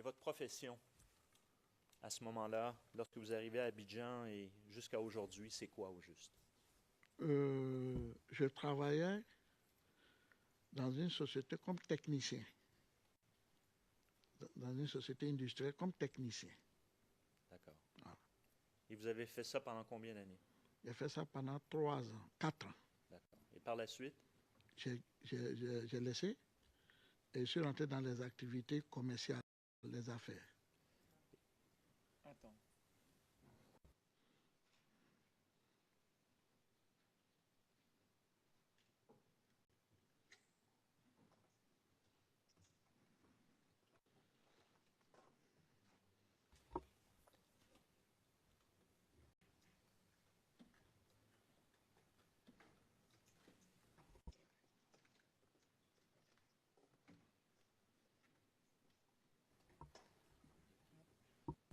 Mais votre profession, à ce moment-là, lorsque vous arrivez à Abidjan et jusqu'à aujourd'hui, c'est quoi au juste? Je travaillais dans une société comme technicien, dans une société industrielle comme technicien. D'accord. Voilà. Et vous avez fait ça pendant combien d'années? J'ai fait ça pendant 3 ans, 4 ans. D'accord. Et par la suite? J'ai laissé et je suis rentré dans les activités commerciales, les affaires. Attends.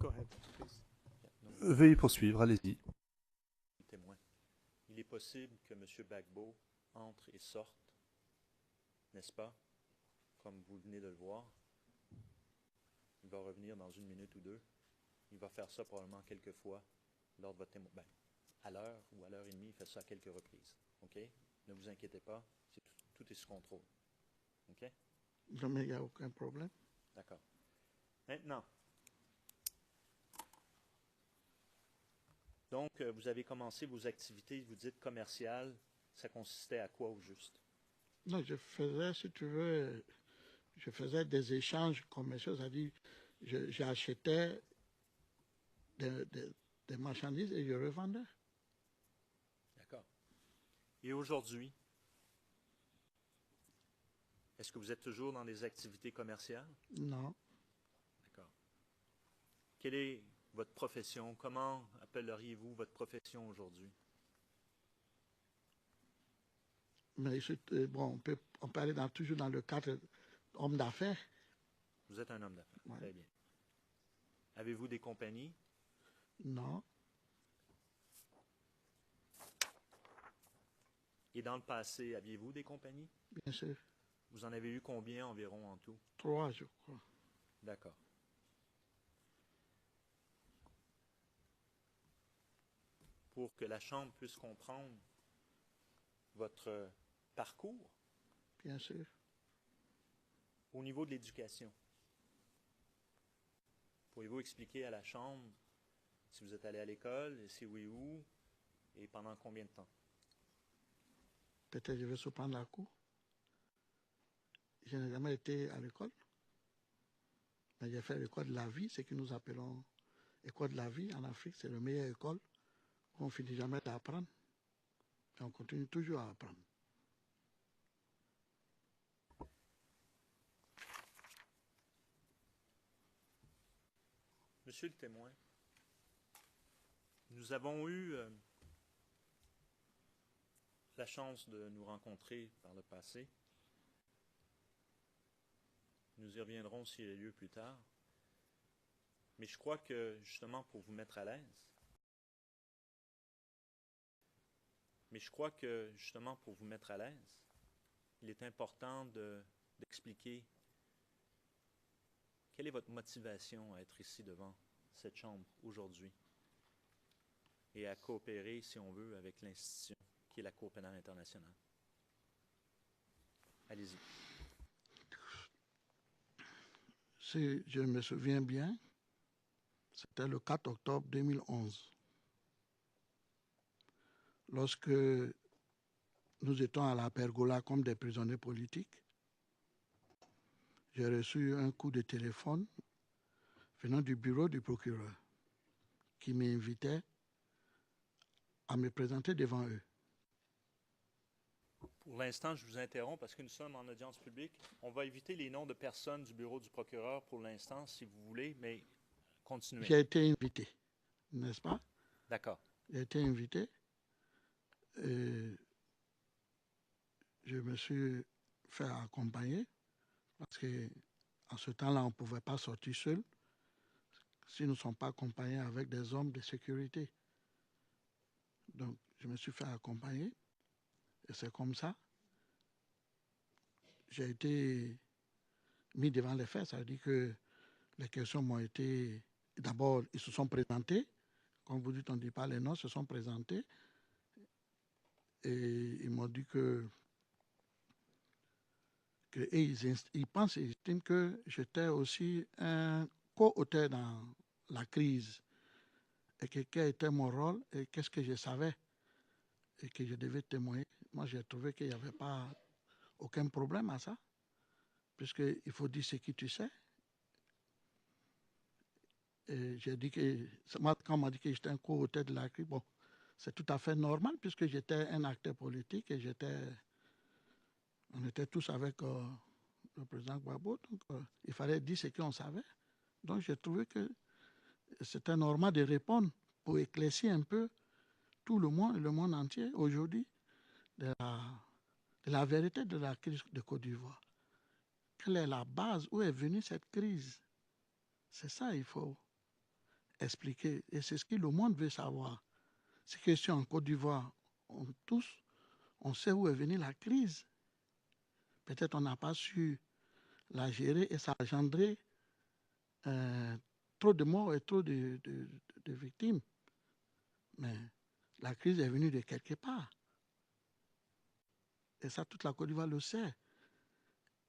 Go ahead, please. Donc, Veuillez poursuivre, allez-y. témoin. Il est possible que M. Gbagbo entre et sorte, n'est-ce pas? Comme vous venez de le voir. Il va revenir dans 1 minute ou 2. Il va faire ça probablement quelques fois lors de votre témoin. Ben, à l'heure ou à l'heure et demie, il fait ça à quelques reprises. OK? Ne vous inquiétez pas, tout est sous contrôle. OK? Non, mais il n'y a aucun problème. D'accord. Maintenant, donc, vous avez commencé vos activités, vous dites commerciales. Ça consistait à quoi au juste? Non, je faisais, si tu veux, je faisais des échanges commerciaux, c'est-à-dire j'achetais des marchandises et je revendais. D'accord. Et aujourd'hui, est-ce que vous êtes toujours dans des activités commerciales? Non, D'accord. Quelle est votre profession? Comment appelleriez-vous votre profession aujourd'hui? mais bon, on peut aller toujours dans le cadre homme d'affaires. Vous êtes un homme d'affaires. Ouais. Très bien. Avez-vous des compagnies? Non, Et dans le passé, aviez-vous des compagnies? bien sûr. Vous en avez eu combien environ en tout? 3, je crois. D'accord. Pour que la Chambre puisse comprendre votre parcours Bien sûr. au niveau de l'éducation, pourriez-vous expliquer à la Chambre si vous êtes allé à l'école, et si oui où, et pendant combien de temps? Peut-être je vais surprendre la cour. Je n'ai jamais été à l'école, mais j'ai fait l'école de la vie, ce que nous appelons école de la vie en Afrique. C'est la meilleure école où on ne finit jamais d'apprendre. Et on continue toujours à apprendre. Monsieur le témoin, nous avons eu la chance de nous rencontrer par le passé. Nous y reviendrons s'il y a lieu plus tard. Mais je crois que, justement, pour vous mettre à l'aise, il est important d'expliquer quelle est votre motivation à être ici devant cette Chambre aujourd'hui et à coopérer, si on veut, avec l'institution qui est la Cour pénale internationale. Allez-y. Si je me souviens bien, c'était le 4 octobre 2011, lorsque nous étions à la pergola comme des prisonniers politiques. J'ai reçu un coup de téléphone venant du bureau du procureur qui m'invitait à me présenter devant eux. Pour l'instant, je vous interromps parce que nous sommes en audience publique. On va éviter les noms de personnes du bureau du procureur pour l'instant, si vous voulez, mais continuez. J'ai été invité, n'est-ce pas? D'accord. J'ai été invité et je me suis fait accompagner parce qu'en ce temps-là, on ne pouvait pas sortir seul si nous ne sommes pas accompagnés avec des hommes de sécurité. Donc, je me suis fait accompagner et c'est comme ça. J'ai été mis devant les faits, ça veut dire que Les questions m'ont été... D'abord, ils se sont présentés. Comme vous dites, on ne dit pas les noms, se sont présentés. Et ils m'ont dit ils pensent et estiment que j'étais aussi un co-auteur dans la crise. Et que quel était mon rôle et qu'est-ce que je savais et que je devais témoigner. Moi, j'ai trouvé qu'il n'y avait pas aucun problème à ça, puisqu'il faut dire ce que tu sais. Et j'ai dit que, moi, quand on m'a dit que j'étais un co-auteur de la crise, bon, c'est tout à fait normal, puisque j'étais un acteur politique et on était tous avec le président Gbagbo, donc il fallait dire ce qu'on savait. Donc j'ai trouvé que c'était normal de répondre pour éclaircir un peu tout le monde entier aujourd'hui de la vérité de la crise de Côte d'Ivoire. Quelle est la base? Où est venue cette crise? C'est ça il faut expliquer. Et c'est ce que le monde veut savoir. C'est que si en Côte d'Ivoire, on sait où est venue la crise. Peut-être on n'a pas su la gérer et ça a engendré trop de morts et trop de victimes. Mais la crise est venue de quelque part. Et ça, toute la Côte d'Ivoire le sait.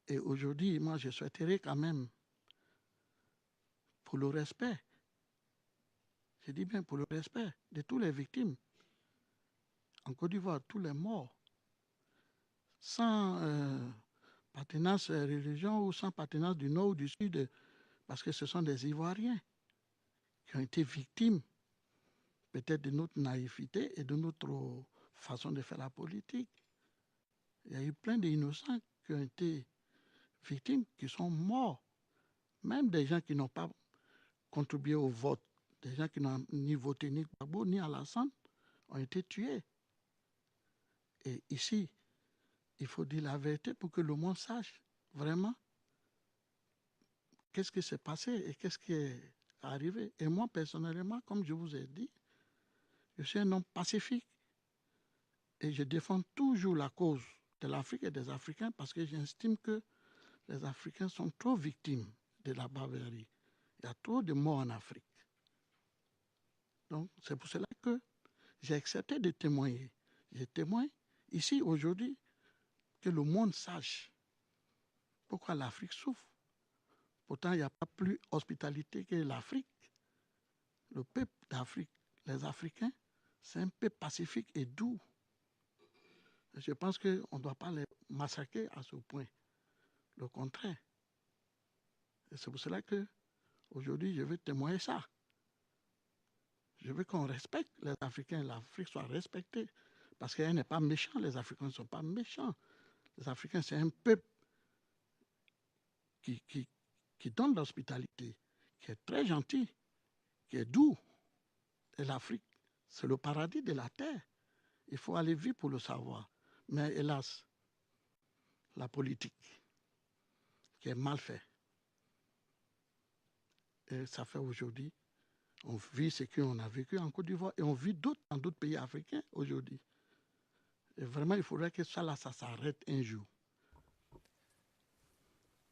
Et aujourd'hui, moi, je souhaiterais quand même, pour le respect, je dis bien pour le respect de toutes les victimes, en Côte d'Ivoire, tous les morts, sans appartenance religion ou sans appartenance du nord ou du sud, parce que ce sont des Ivoiriens qui ont été victimes peut-être de notre naïveté et de notre façon de faire la politique. Il y a eu plein d'innocents qui ont été victimes, qui sont morts. Même des gens qui n'ont pas contribué au vote, des gens qui n'ont ni voté ni Gbagbo ni Alassane, ont été tués. Et ici, il faut dire la vérité pour que le monde sache vraiment qu'est-ce qui s'est passé et qu'est-ce qui est arrivé. Et moi, personnellement, comme je vous ai dit, je suis un homme pacifique et je défends toujours la cause de l'Afrique et des Africains parce que j'estime que les Africains sont trop victimes de la barbarie. Il y a trop de morts en Afrique. Donc, c'est pour cela que j'ai accepté de témoigner. Je témoigne ici aujourd'hui que le monde sache pourquoi l'Afrique souffre. Pourtant, il n'y a pas plus hospitalité que l'Afrique. Le peuple d'Afrique, les Africains, c'est un peuple pacifique et doux. Je pense qu'on ne doit pas les massacrer à ce point. Le contraire. Et c'est pour cela que aujourd'hui, je veux témoigner ça. Je veux qu'on respecte les Africains, l'Afrique soit respectée. Parce qu'elle n'est pas méchante, les Africains ne sont pas méchants. Les Africains, c'est un peuple qui donne l'hospitalité, qui est très gentil, qui est doux. Et l'Afrique, c'est le paradis de la terre. Il faut aller vite pour le savoir. Mais hélas, la politique, qui est mal faite, et ça fait aujourd'hui, on vit ce qu'on a vécu en Côte d'Ivoire et on vit dans d'autres pays africains aujourd'hui. Et vraiment, il faudrait que ça s'arrête un jour.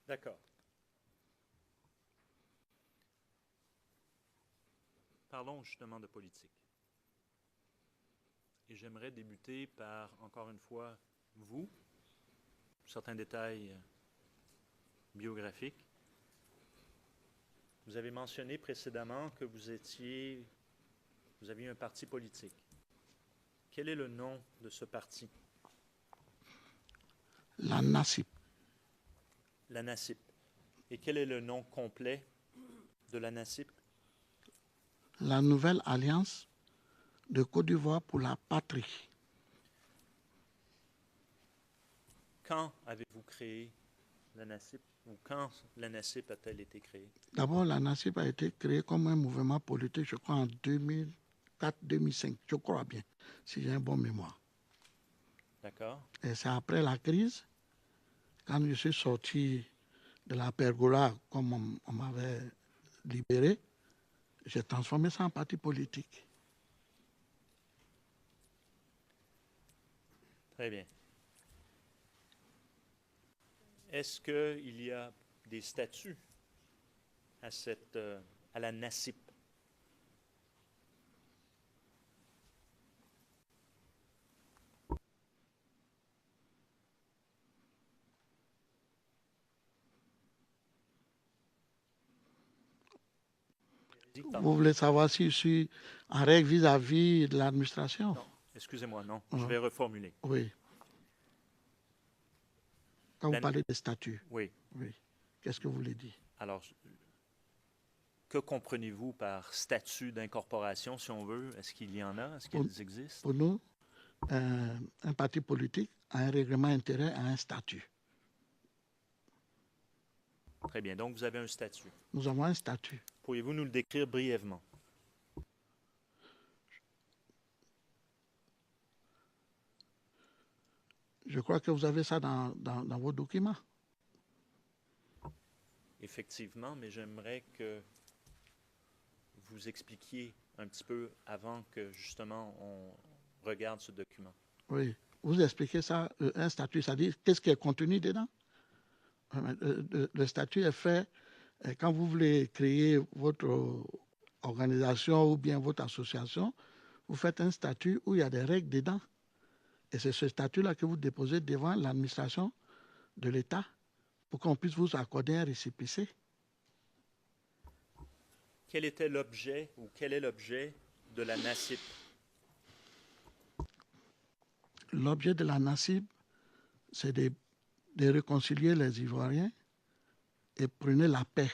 D'accord. Parlons justement de politique. Et j'aimerais débuter par, encore une fois, vous, certains détails biographiques. Vous avez mentionné précédemment que vous aviez un parti politique. Quel est le nom de ce parti? La NACIP. La NACIP. Et quel est le nom complet de la NACIP? La Nouvelle Alliance de Côte d'Ivoire pour la Patrie. Quand avez-vous créé la NACIP? Ou quand la NACIP a-t-elle été créée? D'abord, la NACIP a été créée comme un mouvement politique, je crois, en 2004-2005, je crois bien, si j'ai un bon mémoire. D'accord. Et c'est après la crise, quand je suis sorti de la pergola, comme on m'avait libéré, j'ai transformé ça en parti politique. Très bien. Est-ce qu'il y a des statuts à la NACIP. Vous voulez savoir si je suis en règle vis-à-vis de l'administration? Non, excusez-moi, non, Ah. je vais reformuler. Oui. Quand vous La- parlez des statuts, Oui, oui. Qu'est-ce que vous voulez dire? alors, que comprenez-vous par statut d'incorporation, si on veut? Est-ce qu'il y en a? Est-ce qu'ils existent? Pour nous, un parti politique a un règlement intérieur, a un statut. Très bien, donc vous avez un statut. Nous avons un statut. Pourriez-vous nous le décrire brièvement? Je crois que vous avez ça dans vos documents. Effectivement, mais j'aimerais que vous expliquiez un petit peu avant que, justement, on regarde ce document. Oui. Vous expliquez ça, un statut, c'est-à-dire qu'est-ce qui est contenu dedans? Le statut est fait quand vous voulez créer votre organisation ou bien votre association, vous faites un statut où il y a des règles dedans. Et c'est ce statut-là que vous déposez devant l'administration de l'État pour qu'on puisse vous accorder un récépissé. Quel était l'objet ou quel est l'objet de la NACIP? L'objet de la NACIP, c'est de réconcilier les Ivoiriens et prôner la paix.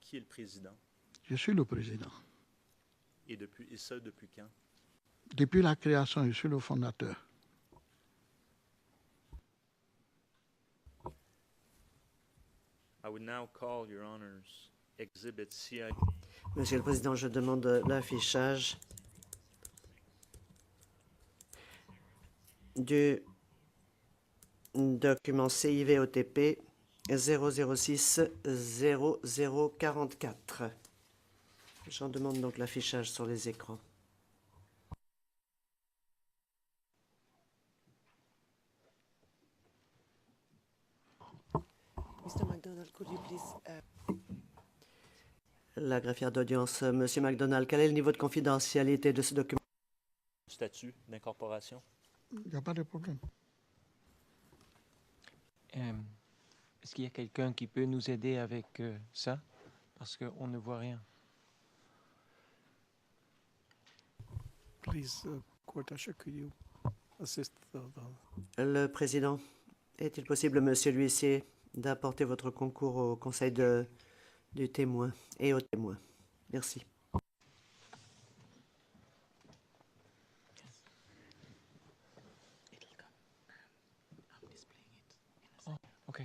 Qui est le président? Je suis le président. Et ça depuis quand? Depuis la création, je suis le fondateur. I would now call, Your Honors, Exhibit CI. Monsieur le Président, je demande l'affichage du document CIVOTP 006 0044. J'en demande donc l'affichage sur les écrans. Mr. McDonald, could you please... La greffière d'audience, Monsieur McDonald, quel est le niveau de confidentialité de ce document? Statut d'incorporation? Il n'y a pas de problème. Est-ce qu'il y a quelqu'un qui peut nous aider avec ça? Parce qu'on ne voit rien. Please, Court Usher, could you assist Le Président, est-il possible, Monsieur l'huissier, d'apporter votre concours au conseil du témoin et aux témoins? Merci. Oh, OK.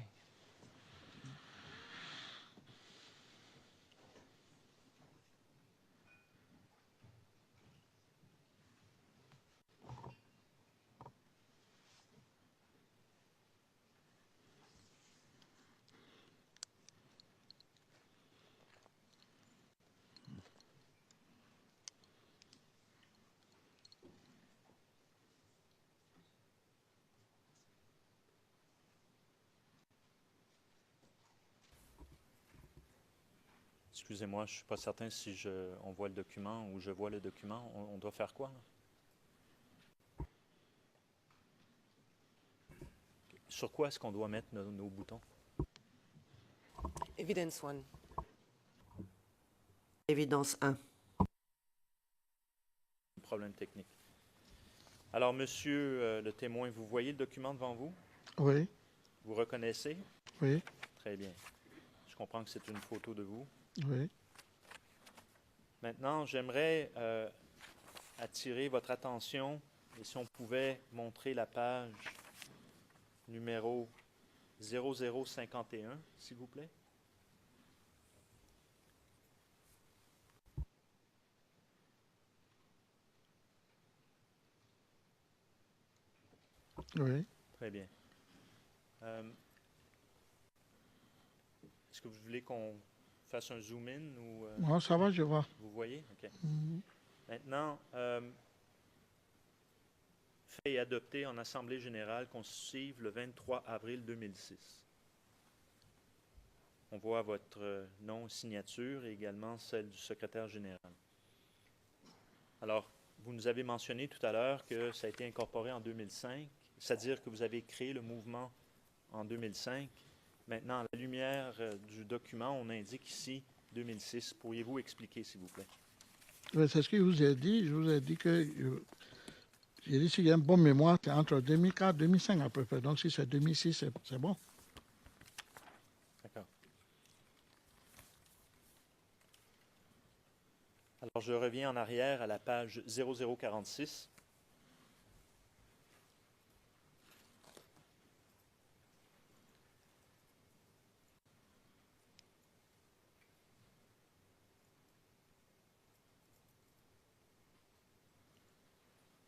Excusez-moi, je ne suis pas certain si on voit le document ou je vois le document. On doit faire quoi, là? Sur quoi est-ce qu'on doit mettre nos boutons? Evidence 1. Évidence 1. Problème technique. Alors, monsieur le témoin, vous voyez le document devant vous? Oui, Vous reconnaissez? oui, Très bien. Je comprends que c'est une photo de vous. oui. Maintenant, j'aimerais attirer votre attention, et si on pouvait montrer la page numéro 0051, s'il vous plaît. Oui. Très bien. Est-ce que vous voulez qu'on fasse un zoom-in ou Non, ça va, je vois. vous voyez? OK. Mhm. Maintenant, fait et adopté en Assemblée générale constitutive le 23 avril 2006. On voit votre nom, signature et également celle du secrétaire général. Alors, vous nous avez mentionné tout à l'heure que ça a été incorporé en 2005, c'est-à-dire que vous avez créé le mouvement en 2005. Maintenant, à la lumière du document, on indique ici 2006. Pourriez-vous expliquer, s'il vous plaît? Oui, c'est ce que je vous ai dit. Je vous ai dit que, j'ai dit, s'il y a une bonne mémoire, c'est entre 2004 et 2005 à peu près. Donc, si c'est 2006, c'est bon. D'accord. Alors, je reviens en arrière à la page 0046.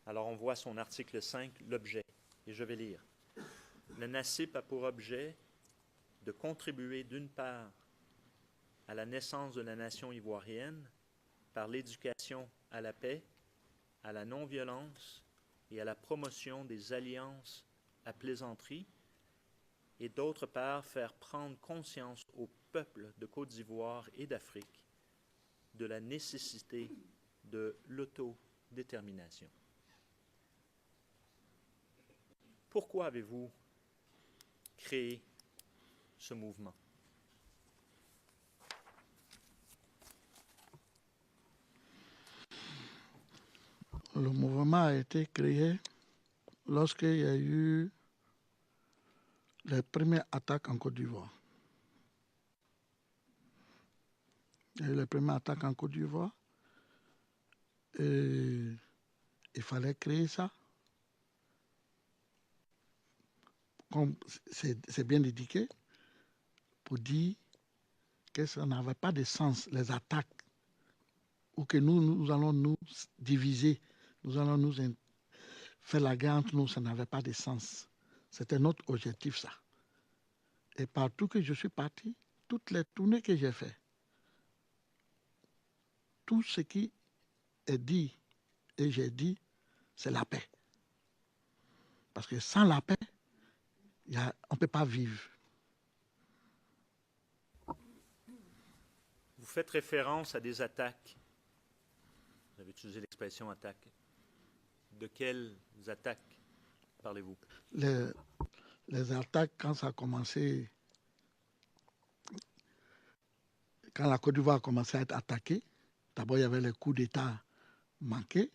Alors, on voit son article 5, l'objet, et je vais lire. Le NACIP a pour objet de contribuer d'une part à la naissance de la nation ivoirienne par l'éducation à la paix, à la non-violence et à la promotion des alliances à plaisanterie, et d'autre part faire prendre conscience au peuple de Côte d'Ivoire et d'Afrique de la nécessité de l'autodétermination. Pourquoi avez-vous créé ce mouvement? Le mouvement a été créé lorsqu'il y a eu les premières attaques en Côte d'Ivoire. Il y a eu les premières attaques en Côte d'Ivoire et il fallait créer ça. Comme c'est bien indiqué, pour dire que ça n'avait pas de sens, les attaques, ou que nous allons nous diviser, nous allons nous faire la guerre entre nous, ça n'avait pas de sens. C'était notre objectif, ça. Et partout que je suis parti, toutes les tournées que j'ai faites, tout ce qui est dit et j'ai dit, c'est la paix. Parce que sans la paix, on ne peut pas vivre. Vous faites référence à des attaques. Vous avez utilisé l'expression attaque. De quelles attaques parlez-vous? Les attaques, quand ça a commencé, quand la Côte d'Ivoire a commencé à être attaquée, d'abord il y avait les coups d'État manqués.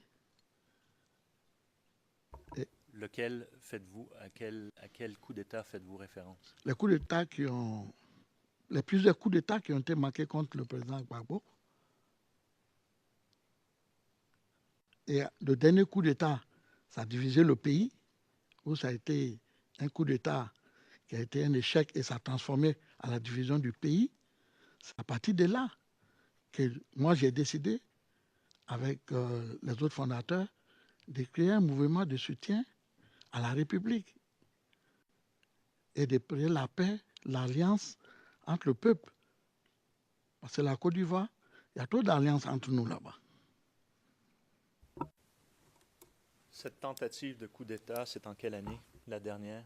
Lequel faites-vous, à quel coup d'État faites-vous référence? Les coups d'État les plusieurs coups d'État qui ont été manqués contre le président Gbagbo. Et le dernier coup d'État, ça a divisé le pays, où ça a été un coup d'État qui a été un échec et ça a transformé à la division du pays. C'est à partir de là que moi j'ai décidé, avec les autres fondateurs, de créer un mouvement de soutien à la République et de créer la paix, l'alliance entre le peuple. Parce que la Côte d'Ivoire, il y a trop d'alliances entre nous là-bas. Cette tentative de coup d'État, c'est en quelle année, la dernière?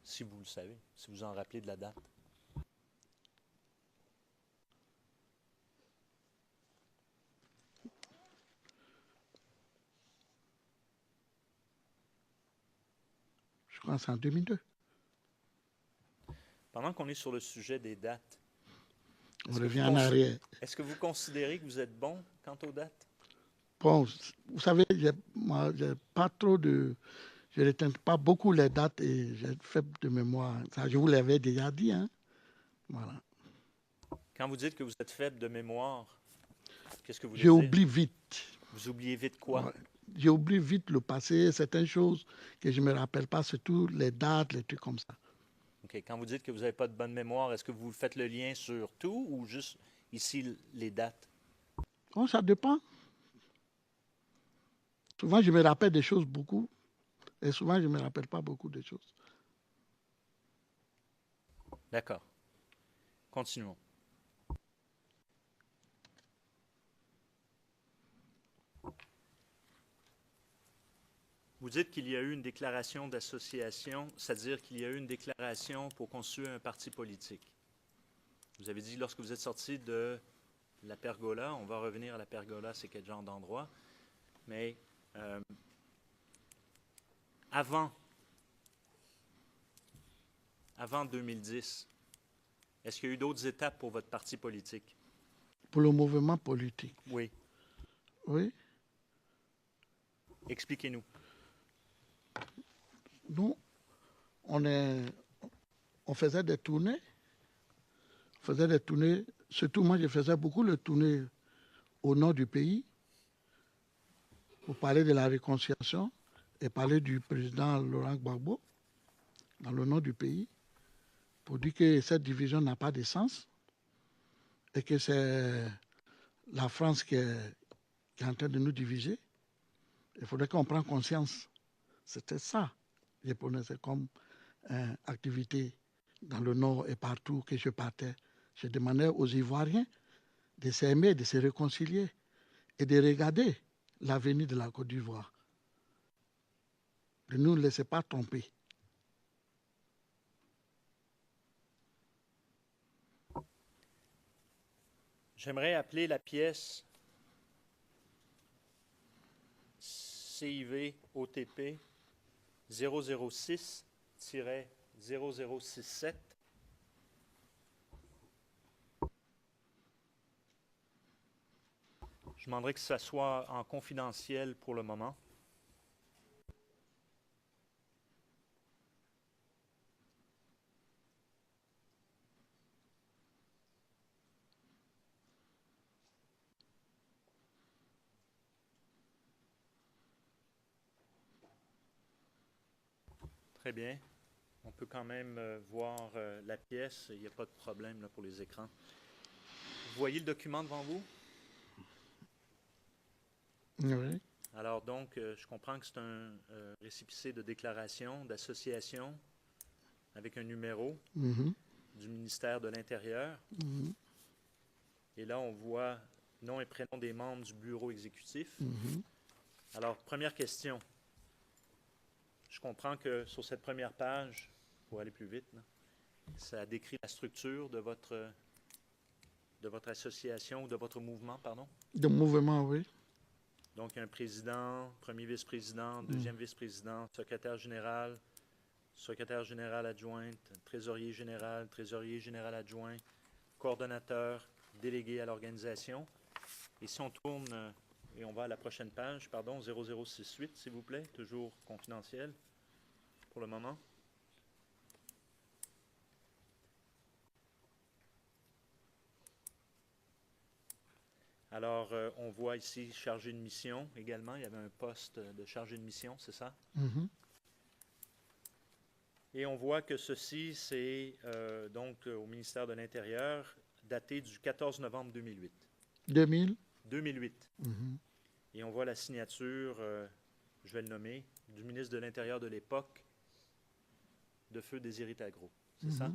Si vous le savez, si vous en rappelez de la date. Je crois que c'est en 2002. Pendant qu'on est sur le sujet des dates, On revient en arrière. est-ce que vous considérez que vous êtes bon quant aux dates? Bon, vous savez, moi, j'ai pas trop de... Je ne retiens pas beaucoup les dates et j'ai faible de mémoire. Ça, je vous l'avais déjà dit. Hein? Voilà. Quand vous dites que vous êtes faible de mémoire, qu'est-ce que vous voulez Je dire? oublie vite. Vous oubliez vite quoi? Ouais. J'oublie vite le passé, certaines choses que je ne me rappelle pas, surtout les dates, les trucs comme ça. OK. Quand vous dites que vous n'avez pas de bonne mémoire, est-ce que vous faites le lien sur tout ou juste ici les dates? Bon, ça dépend. Souvent, je me rappelle des choses beaucoup et souvent, je ne me rappelle pas beaucoup de choses. D'accord. Continuons. Vous Vous dites qu'il y a eu une déclaration d'association, c'est-à-dire qu'il y a eu une déclaration pour constituer un parti politique. Vous avez dit lorsque vous êtes sorti de la pergola, on va revenir à la pergola, c'est quel genre d'endroit, mais avant 2010, est-ce qu'il y a eu d'autres étapes pour votre parti politique? Pour le mouvement politique, Oui. oui. Expliquez-nous. Nous, on faisait des tournées. On faisait des tournées. Surtout, moi, je faisais beaucoup de tournées au nord du pays pour parler de la réconciliation et parler du président Laurent Gbagbo dans le nord du pays pour dire que cette division n'a pas de sens et que c'est la France qui est en train de nous diviser. Il faudrait qu'on prenne conscience. C'était ça, je prenais comme activité dans le Nord et partout que je partais. Je demandais aux Ivoiriens de s'aimer, de se réconcilier et de regarder l'avenir de la Côte d'Ivoire. De ne nous laisser pas tromper. J'aimerais appeler la pièce CIV OTP 006-0067. Je demanderais que ça soit en confidentiel pour le moment. Très bien. On peut quand même voir la pièce. Il n'y a pas de problème là, pour les écrans. Vous voyez le document devant vous? Oui. Alors donc, je comprends que c'est un récépissé de déclaration, d'association, avec un numéro du ministère de l'Intérieur. Et là, on voit nom et prénom des membres du bureau exécutif. Alors, première question. Je comprends que sur cette première page, pour aller plus vite, là, ça décrit la structure de votre association ou de votre mouvement, pardon. De mouvement, oui. Donc, un président, premier vice-président, deuxième vice-président, secrétaire général adjointe, trésorier général adjoint, coordonnateur, délégué à l'organisation. Et si on tourne, et on va à la prochaine page, pardon, 0068, s'il vous plaît, toujours confidentiel pour le moment. Alors, on voit ici chargé de mission également. Il y avait un poste de chargé de mission, c'est ça? Et on voit que ceci, c'est donc au ministère de l'Intérieur, daté du 14 novembre 2008. 2008. Et on voit la signature, je vais le nommer, du ministre de l'Intérieur de l'époque, de Feu Désiré Tagro. C'est ça?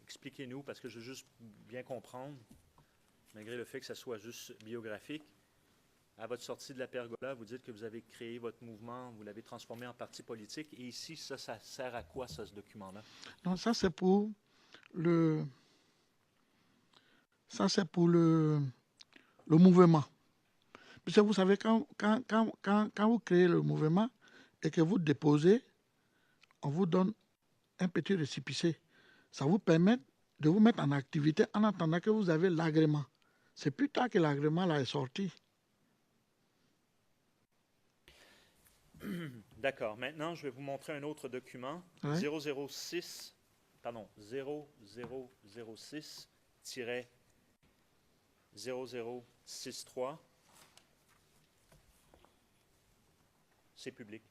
Expliquez-nous, parce que je veux juste bien comprendre, malgré le fait que ça soit juste biographique. À votre sortie de la pergola, vous dites que vous avez créé votre mouvement, vous l'avez transformé en parti politique. Et ici, ça sert à quoi, ça, ce document-là? Non, ça c'est pour le mouvement. Parce que vous savez, quand vous créez le mouvement et que vous déposez, on vous donne un petit récépissé. Ça vous permet de vous mettre en activité en attendant que vous avez l'agrément. C'est plus tard que l'agrément là est sorti. D'accord. Maintenant, je vais vous montrer un autre document. Ouais. 0006-0063. C'est public.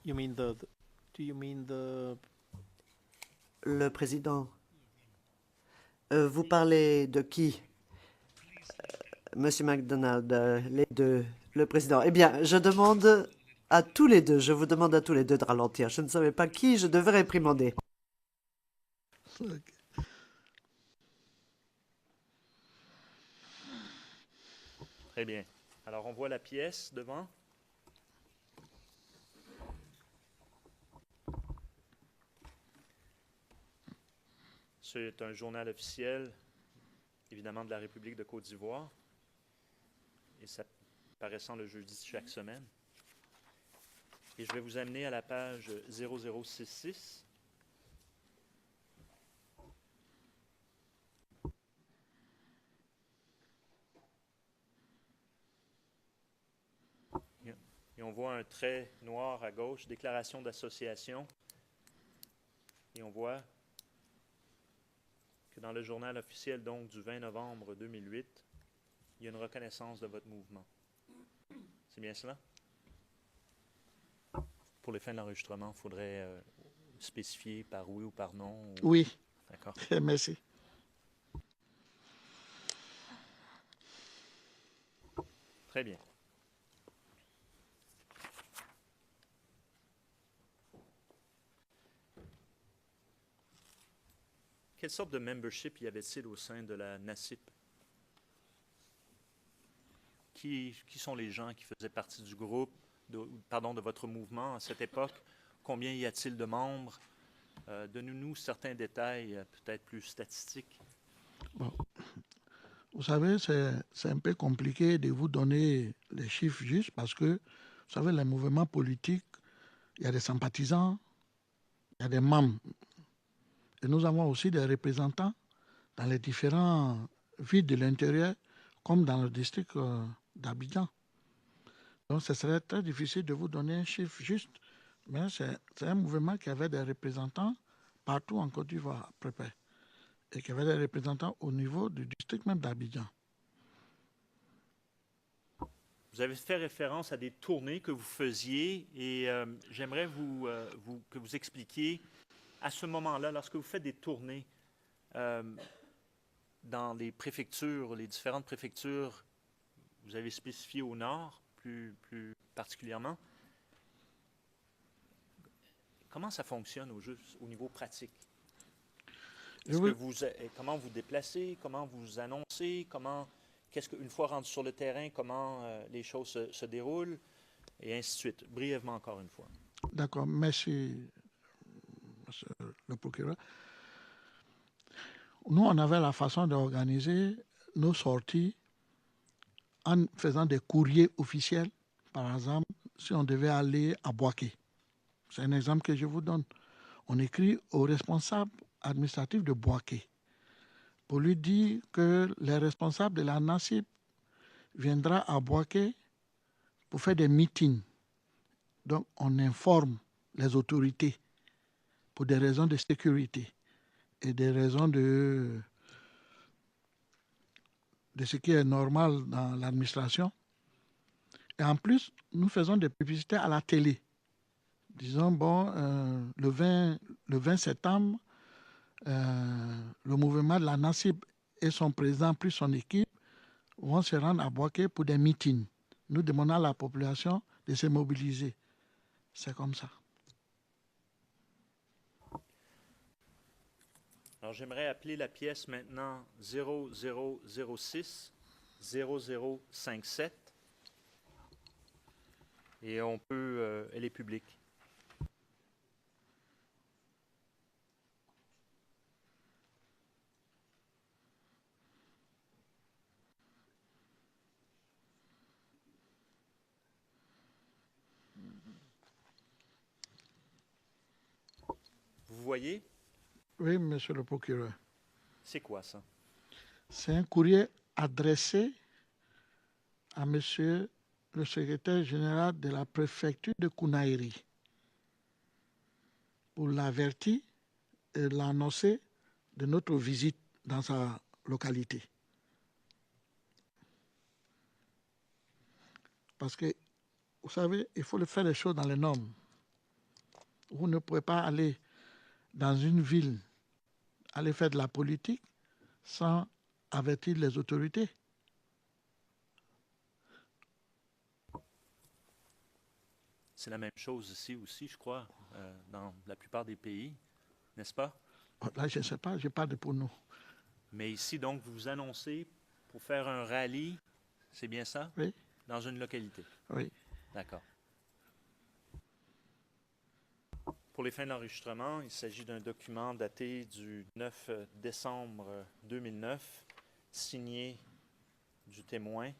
You mean do you mean the Le président. Vous parlez de qui? Monsieur MacDonald, les deux. Le président. Eh bien, je demande À tous les deux, je vous demande à tous les deux de ralentir. Je ne savais pas qui je devais réprimander. Ok. Très bien. Alors, on voit la pièce devant. C'est un journal officiel, évidemment, de la République de Côte d'Ivoire. Et ça paraissant le jeudi de chaque semaine. Et je vais vous amener à la page 0066. Et on voit un trait noir à gauche, déclaration d'association. Et on voit que dans le journal officiel donc du 20 novembre 2008, il y a une reconnaissance de votre mouvement. C'est bien cela? Pour les fins de l'enregistrement, il faudrait spécifier par oui ou par non. Ou... Oui, D'accord. merci. Très bien. Quelle sorte de membership y avait-il au sein de la NACIP? Qui sont les gens qui faisaient partie du groupe, de votre mouvement à cette époque? Combien y a-t-il de membres? Donnez-nous certains détails, peut-être plus statistiques. Bon. Vous savez, c'est un peu compliqué de vous donner les chiffres justes parce que, vous savez, les mouvements politiques, il y a des sympathisants, il y a des membres. Et nous avons aussi des représentants dans les différentes villes de l'intérieur, comme dans le district d'Abidjan. Donc, ce serait très difficile de vous donner un chiffre juste, mais c'est un mouvement qui avait des représentants partout en Côte d'Ivoire, à peu près, et qui avait des représentants au niveau du district même d'Abidjan. Vous avez fait référence à des tournées que vous faisiez et j'aimerais que vous expliquiez à ce moment-là, lorsque vous faites des tournées dans les préfectures, les différentes préfectures, vous avez spécifié au nord plus particulièrement, comment ça fonctionne au niveau pratique? Comment vous déplacez, comment vous annoncez, une fois rendu sur le terrain, comment les choses se déroulent, et ainsi de suite. Brièvement encore une fois. D'accord, merci, monsieur le procureur. Nous, on avait la façon d'organiser nos sorties en faisant des courriers officiels. Par exemple, si on devait aller à Boaké, c'est un exemple que je vous donne. On écrit au responsable administratif de Boaké pour lui dire que les responsables de la NACIP viendra à Boaké pour faire des meetings. Donc, on informe les autorités pour des raisons de sécurité et des raisons de ce qui est normal dans l'administration. Et en plus, nous faisons des publicités à la télé. Disons, le 20 septembre, le mouvement de la NACIP et son président plus son équipe vont se rendre à Boaké pour des meetings. Nous demandons à la population de se mobiliser. C'est comme ça. Alors, j'aimerais appeler la pièce maintenant 0006 0057 et elle est publique. Vous voyez? Oui, monsieur le procureur. C'est quoi ça? C'est un courrier adressé à monsieur le secrétaire général de la préfecture de Kounaïri pour l'avertir et l'annoncer de notre visite dans sa localité. Parce que, vous savez, il faut faire les choses dans les normes. Vous ne pouvez pas aller dans une ville, aller faire de la politique sans avertir les autorités. C'est la même chose ici aussi, je crois, dans la plupart des pays, n'est-ce pas? Là, je ne sais pas, je parle pour nous. Mais ici, donc, vous vous annoncez pour faire un rallye, c'est bien ça? Oui. Dans une localité. Oui. D'accord. Pour les fins d'enregistrement, il s'agit d'un document daté du 9 décembre 2009, signé du témoin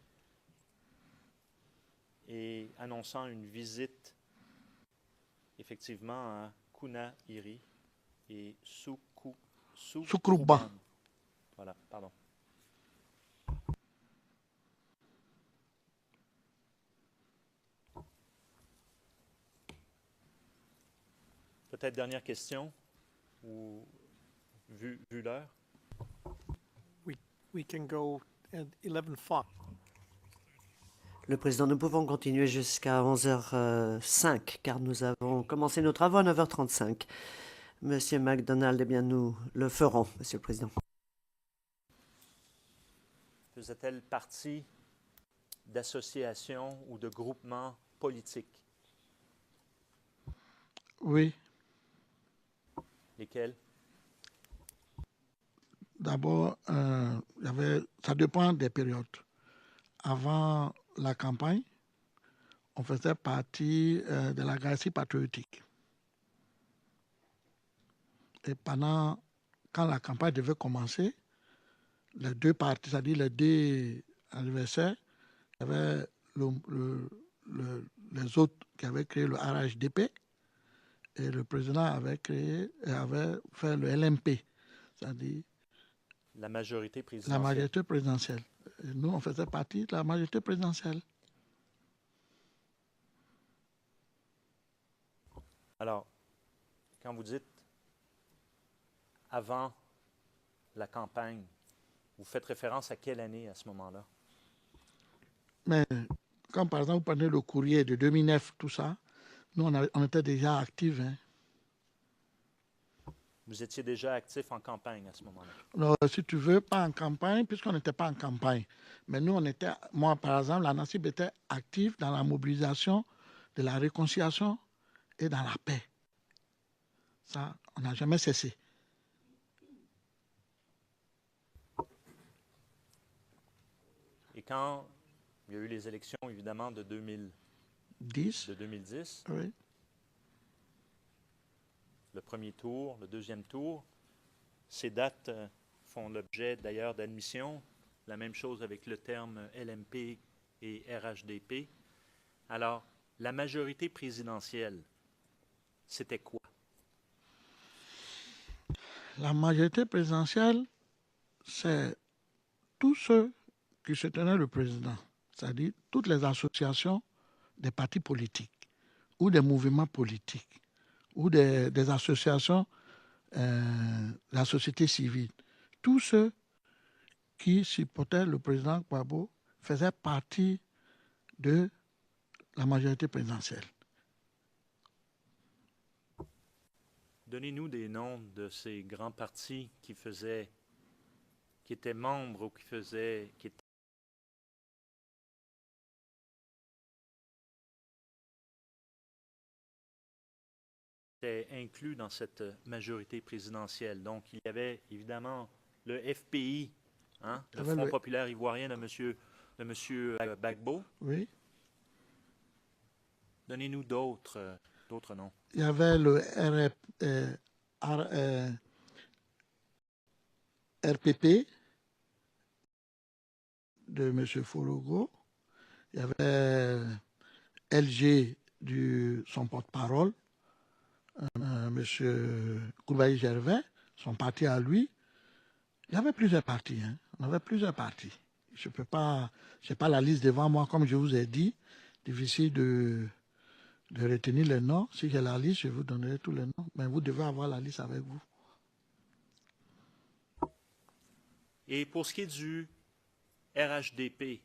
et annonçant une visite effectivement à Kunahiri et Soukrouban. Voilà, pardon. Peut-être dernière question, ou vu l'heure. We can go at 11:05. Le président, nous pouvons continuer jusqu'à 11h05, car nous avons commencé nos travaux à 9h35. Monsieur MacDonald, eh bien, nous le ferons, Monsieur le Président. Faisait-elle partie d'associations ou de groupements politiques? Oui. Lesquels? D'abord, ça dépend des périodes. Avant la campagne, on faisait partie de la Galaxie patriotique. Et quand la campagne devait commencer, les deux partis, c'est-à-dire les deux adversaires, il y avait les autres qui avaient créé le RHDP et le président avait fait le LMP, c'est-à-dire La majorité la présidentielle. majorité présidentielle. Et nous, on faisait partie de la majorité présidentielle. Alors, quand vous dites avant la campagne, vous faites référence à quelle année à ce moment-là? Mais quand par exemple vous prenez le courrier de 2009, tout ça, nous on était déjà actifs. Hein. Vous étiez déjà actif en campagne à ce moment-là? Alors, si tu veux, pas en campagne, puisqu'on n'était pas en campagne. Mais nous, moi par exemple, la NACIB était active dans la mobilisation de la réconciliation et dans la paix. Ça, on n'a jamais cessé. Et quand il y a eu les élections, évidemment, de 2010, oui. Le premier tour, le deuxième tour, ces dates font l'objet d'ailleurs d'admission. La même chose avec le terme LMP et RHDP. Alors, la majorité présidentielle, c'était quoi? La majorité présidentielle, c'est tous ceux qui soutenaient le président, c'est-à-dire toutes les associations des partis politiques ou des mouvements politiques ou des associations de la société civile. Tous ceux qui supportaient le président Gbagbo faisaient partie de la majorité présidentielle. Donnez-nous des noms de ces grands partis qui étaient membres ou qui étaient inclus dans cette majorité présidentielle. Donc, il y avait évidemment le FPI, hein, le Front populaire ivoirien de monsieur Gbagbo. Oui. Donnez-nous d'autres noms. Il y avait le RPP de M. Forogo. Il y avait LG, son porte-parole, M. Koulibaly Gervais, son parti à lui. Il y avait plusieurs partis. Hein. On avait plusieurs partis. Je n'ai pas la liste devant moi, comme je vous ai dit. Difficile de retenir les noms. Si j'ai la liste, je vous donnerai tous les noms. Mais vous devez avoir la liste avec vous. Et pour ce qui est du RHDP,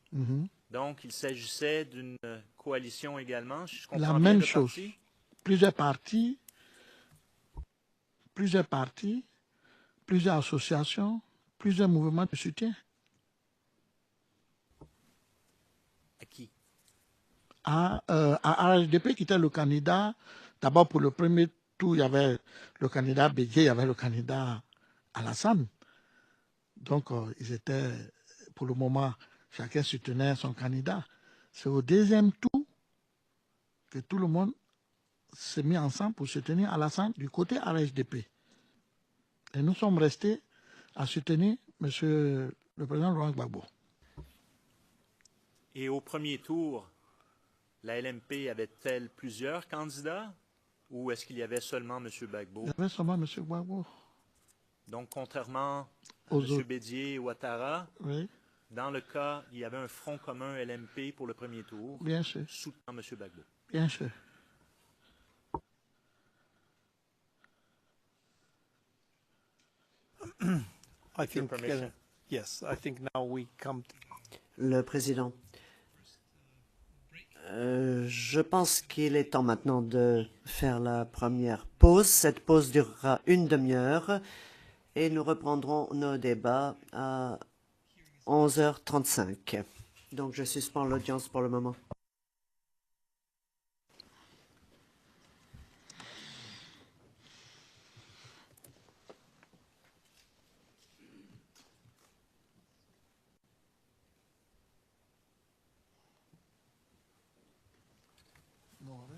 donc il s'agissait d'une coalition également, si je comprends la bien, même de chose. partis? Plusieurs partis, plusieurs associations, plusieurs mouvements de soutien. À qui? à RHDP qui était le candidat. D'abord, pour le premier tour, il y avait le candidat Bédié, il y avait le candidat Alassane. Donc, ils étaient, pour le moment, chacun soutenait son candidat. C'est au deuxième tour que tout le monde s'est mis ensemble pour soutenir Alassane du côté RHDP. Et nous sommes restés à soutenir M. le président Laurent Gbagbo. Et au premier tour, la LMP avait-elle plusieurs candidats ou est-ce qu'il y avait seulement M. Gbagbo? Il y avait seulement M. Gbagbo. Donc, contrairement à Aux M. autres. Bédier et Ouattara, Oui, dans le cas, il y avait un front commun LMP pour le premier tour, bien sûr, soutenant M. Gbagbo. bien sûr. I think, permission. yes, I think now we come to Le président. Je pense qu'il est temps maintenant de faire la première pause. Cette pause durera une demi-heure et nous reprendrons nos débats à 11h35. Donc je suspends l'audience pour le moment.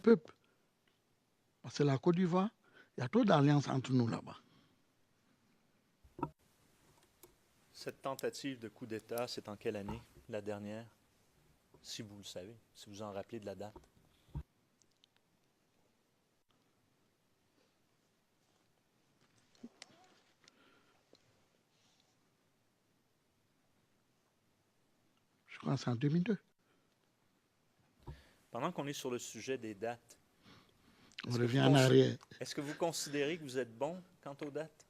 Peuple. Parce que la Côte d'Ivoire, il y a trop d'alliances entre nous là-bas. Cette tentative de coup d'État, c'est en quelle année, la dernière? Si vous le savez, si vous en rappelez de la date. Je crois que c'est en 2002. Pendant qu'on est sur le sujet des dates, On revient en arrière. est-ce que vous considérez que vous êtes bon quant aux dates?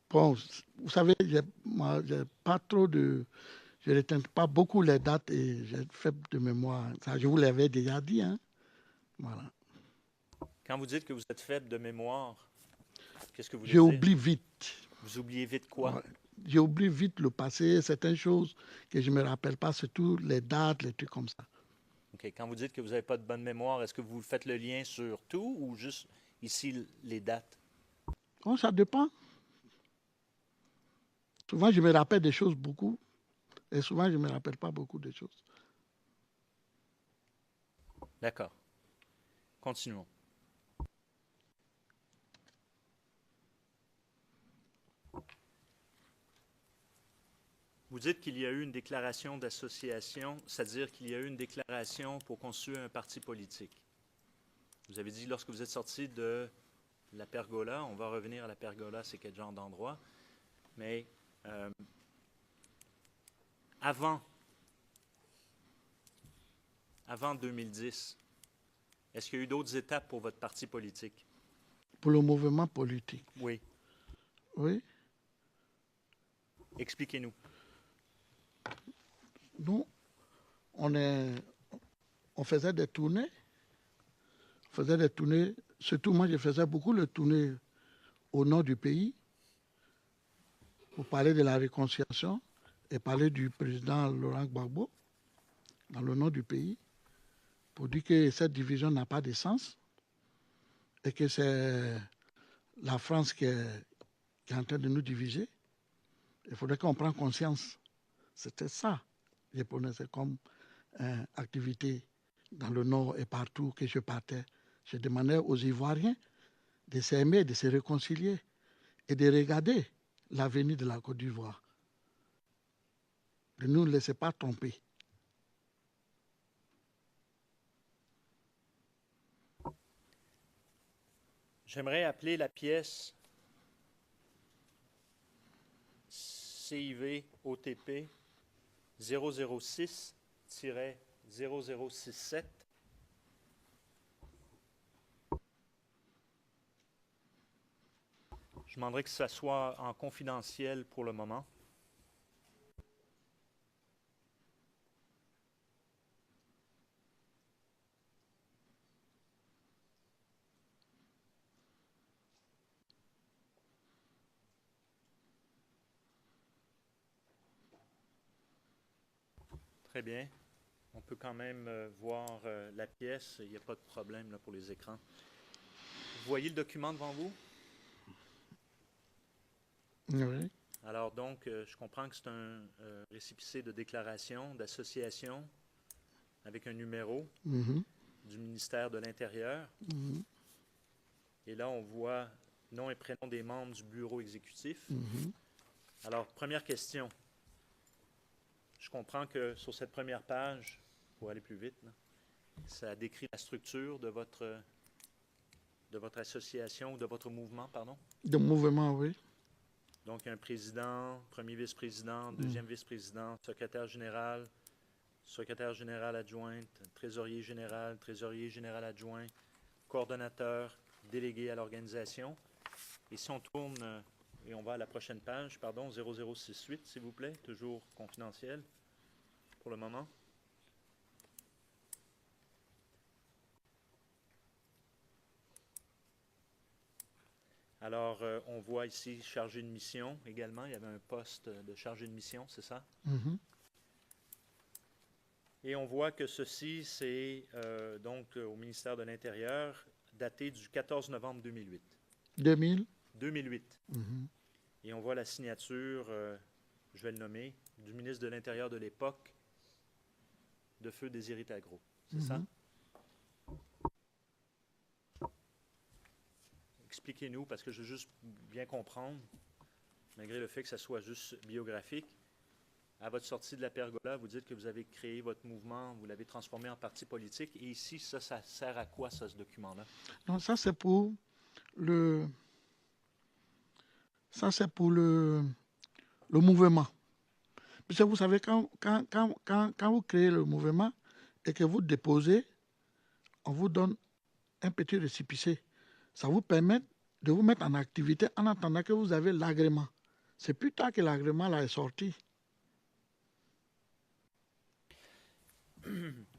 Bon, vous savez, moi, j'ai pas trop de... Je ne retiens pas beaucoup les dates et j'ai faible de mémoire. Ça, je vous l'avais déjà dit. Hein? Voilà. Quand vous dites que vous êtes faible de mémoire, qu'est-ce que vous voulez Je dire? oublie vite. Vous oubliez vite quoi? Ouais. J'oublie vite le passé, certaines choses que je ne me rappelle pas, surtout les dates, les trucs comme ça. OK. Quand vous dites que vous n'avez pas de bonne mémoire, est-ce que vous faites le lien sur tout ou juste ici les dates? Bon, ça dépend. Souvent, je me rappelle des choses beaucoup et souvent, je ne me rappelle pas beaucoup de choses. D'accord. Continuons. Vous dites qu'il y a eu une déclaration d'association, c'est-à-dire qu'il y a eu une déclaration pour constituer un parti politique. Vous avez dit lorsque vous êtes sorti de la pergola, on va revenir à la pergola, c'est quel genre d'endroit, mais avant 2010, est-ce qu'il y a eu d'autres étapes pour votre parti politique? Pour le mouvement politique, Oui. oui. Expliquez-nous. Nous, on faisait des tournées. On faisait des tournées. Surtout, moi, je faisais beaucoup de tournées au nord du pays pour parler de la réconciliation et parler du président Laurent Gbagbo dans le nord du pays pour dire que cette division n'a pas de sens et que c'est la France qui est en train de nous diviser. Il faudrait qu'on prenne conscience. C'était ça, je prenais comme activité dans le Nord et partout que je partais. Je demandais aux Ivoiriens de s'aimer, de se réconcilier et de regarder l'avenir de la Côte d'Ivoire. De ne nous laisser pas tromper. J'aimerais appeler la pièce CIV OTP 006-0067. Je demanderais que ça soit en confidentiel pour le moment. Très bien. On peut quand même voir la pièce. Il n'y a pas de problème là, pour les écrans. Vous voyez le document devant vous? Oui. Alors donc, je comprends que c'est un récépissé de déclaration, d'association, avec un numéro Mhm. du ministère de l'Intérieur. Mhm. Et là, on voit nom et prénom des membres du bureau exécutif. Mhm. Alors, première question. Je comprends que sur cette première page, pour aller plus vite, là, ça décrit la structure de votre association ou de votre mouvement, pardon. De mouvement, oui. Donc, un président, premier vice-président, deuxième vice-président, secrétaire général adjointe, trésorier général adjoint, coordonnateur, délégué à l'organisation. Et si on tourne, et on va à la prochaine page, pardon, 0068, s'il vous plaît, toujours confidentiel pour le moment. Alors, on voit ici chargé de mission également. Il y avait un poste de chargé de mission, c'est ça? Mhm. Et on voit que ceci, c'est donc au ministère de l'Intérieur, daté du 14 novembre 2008. 2000. 2008. Mhm. Et on voit la signature, je vais le nommer, du ministre de l'Intérieur de l'époque, de feu Désiré Tagro. C'est ça? Mhm. Expliquez-nous, parce que je veux juste bien comprendre, malgré le fait que ça soit juste biographique. À votre sortie de la pergola, vous dites que vous avez créé votre mouvement, vous l'avez transformé en parti politique. Et ici, ça sert à quoi, ça, ce document-là? Donc ça, c'est pour le... Ça, c'est pour le mouvement. Parce que vous savez, quand vous créez le mouvement et que vous déposez, on vous donne un petit récépissé. Ça vous permet de vous mettre en activité en attendant que vous avez l'agrément. C'est plus tard que l'agrément là est sorti.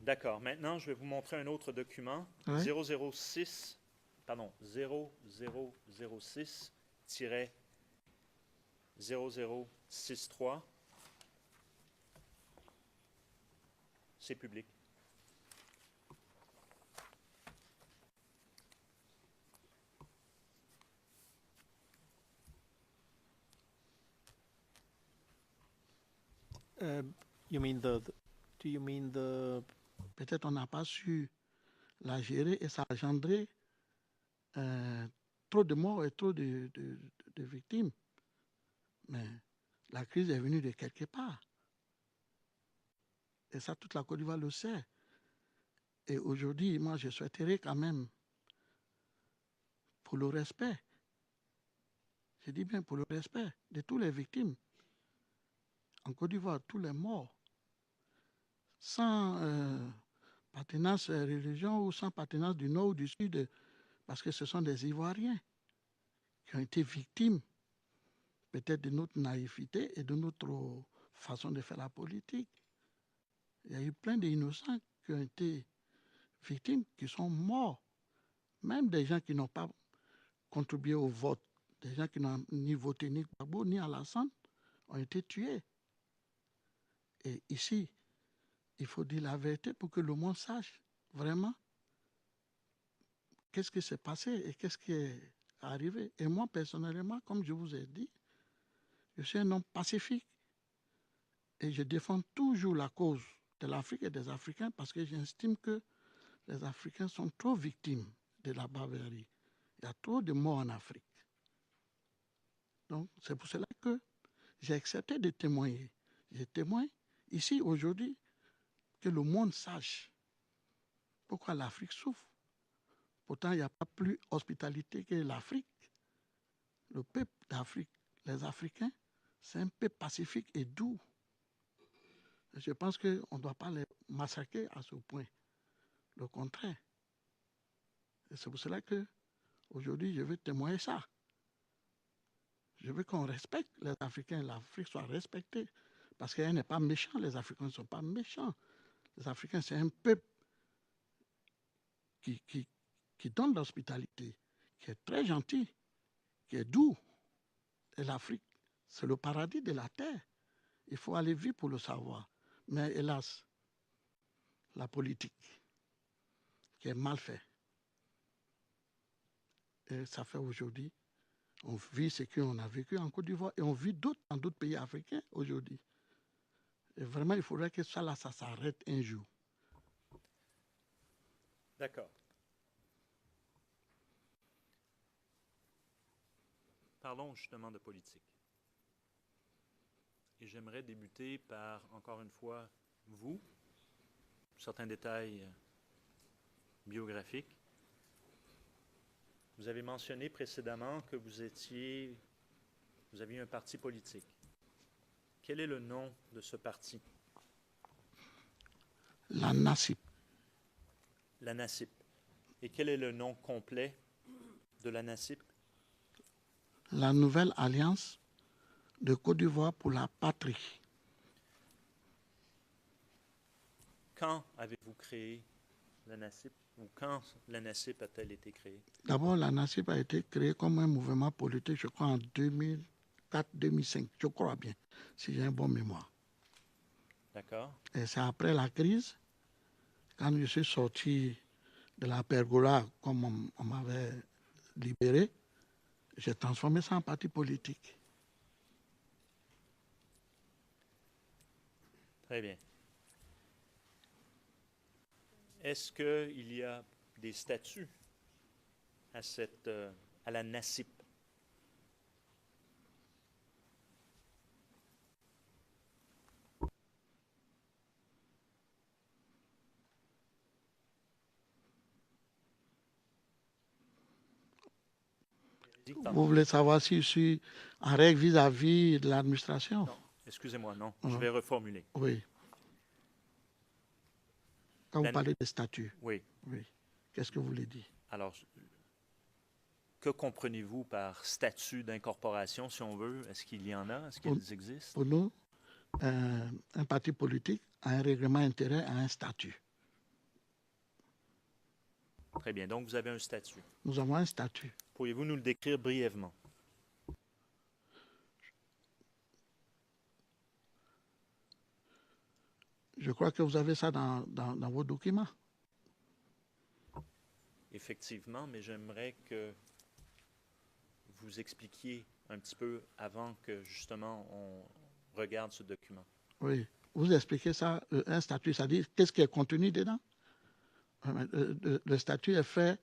D'accord. Maintenant, je vais vous montrer un autre document. Ouais. 006, pardon, 0006-0063. C'est public. You mean do you mean the Peut-être on n'a pas su la gérer et ça a engendré trop de morts et trop de victimes. Mais la crise est venue de quelque part. Et ça, toute la Côte d'Ivoire le sait. Et aujourd'hui, moi, je souhaiterais quand même, pour le respect, je dis bien pour le respect de toutes les victimes, en Côte d'Ivoire, tous les morts, sans appartenance religion ou sans appartenance du nord ou du sud, parce que ce sont des Ivoiriens qui ont été victimes peut-être de notre naïveté et de notre façon de faire la politique. Il y a eu plein d'innocents qui ont été victimes, qui sont morts. Même des gens qui n'ont pas contribué au vote, des gens qui n'ont ni voté ni Gbagbo ni Alassane, ont été tués. Et ici, il faut dire la vérité pour que le monde sache vraiment qu'est-ce qui s'est passé et qu'est-ce qui est arrivé. Et moi, personnellement, comme je vous ai dit, je suis un homme pacifique et je défends toujours la cause de l'Afrique et des Africains parce que j'estime que les Africains sont trop victimes de la barbarie. Il y a trop de morts en Afrique. Donc, c'est pour cela que j'ai accepté de témoigner. Je témoigne ici aujourd'hui que le monde sache pourquoi l'Afrique souffre. Pourtant, il n'y a pas plus hospitalité que l'Afrique. Le peuple d'Afrique, les Africains, c'est un peuple pacifique et doux. Je pense qu'on ne doit pas les massacrer à ce point. Le contraire. Et c'est pour cela que aujourd'hui, je veux témoigner ça. Je veux qu'on respecte les Africains, l'Afrique soit respectée. Parce qu'elle n'est pas méchante, les Africains ne sont pas méchants. Les Africains, c'est un peuple qui donne l'hospitalité, qui est très gentil, qui est doux. Et l'Afrique, c'est le paradis de la terre. Il faut aller vite pour le savoir. Mais hélas, la politique, qui est mal fait. Et ça fait aujourd'hui, on vit ce qu'on a vécu en Côte d'Ivoire et on vit dans d'autres pays africains aujourd'hui. Et vraiment, il faudrait que ça s'arrête un jour. D'accord. Parlons justement de politique. Et j'aimerais débuter par, encore une fois, vous, certains détails biographiques. Vous avez mentionné précédemment que vous aviez un parti politique. Quel est le nom de ce parti? La NACIP. La NACIP. Et quel est le nom complet de la NACIP? La Nouvelle Alliance de Côte d'Ivoire pour la Patrie. Quand avez-vous créé la NACIP? Ou quand la NACIP a-t-elle été créée? D'abord, la NACIP a été créée comme un mouvement politique, je crois, en 2004-2005, je crois bien, si j'ai un bon mémoire. D'accord. Et c'est après la crise, quand je suis sorti de la pergola, comme on m'avait libéré, j'ai transformé ça en parti politique. Très bien. Est-ce qu'il y a des statuts à la NACIP? Vous voulez savoir si je suis en règle vis-à-vis de l'administration? Non, excusez-moi, non. Mhm. Je vais reformuler. Oui. Quand La- vous parlez des statuts, Oui. oui. Qu'est-ce que vous voulez dire? Alors, que comprenez-vous par statut d'incorporation, si on veut? Est-ce qu'il y en a? Est-ce qu'ils existent? Pour nous, un parti politique a un règlement intérieur, a un statut. Très bien. Donc, vous avez un statut. Nous avons un statut. Pourriez-vous nous le décrire brièvement? Je crois que vous avez ça dans vos documents. Effectivement, mais j'aimerais que vous expliquiez un petit peu avant que, justement, on regarde ce document. Oui. Vous expliquez ça, un statut, c'est-à-dire qu'est-ce qui est contenu dedans? Le statut est fait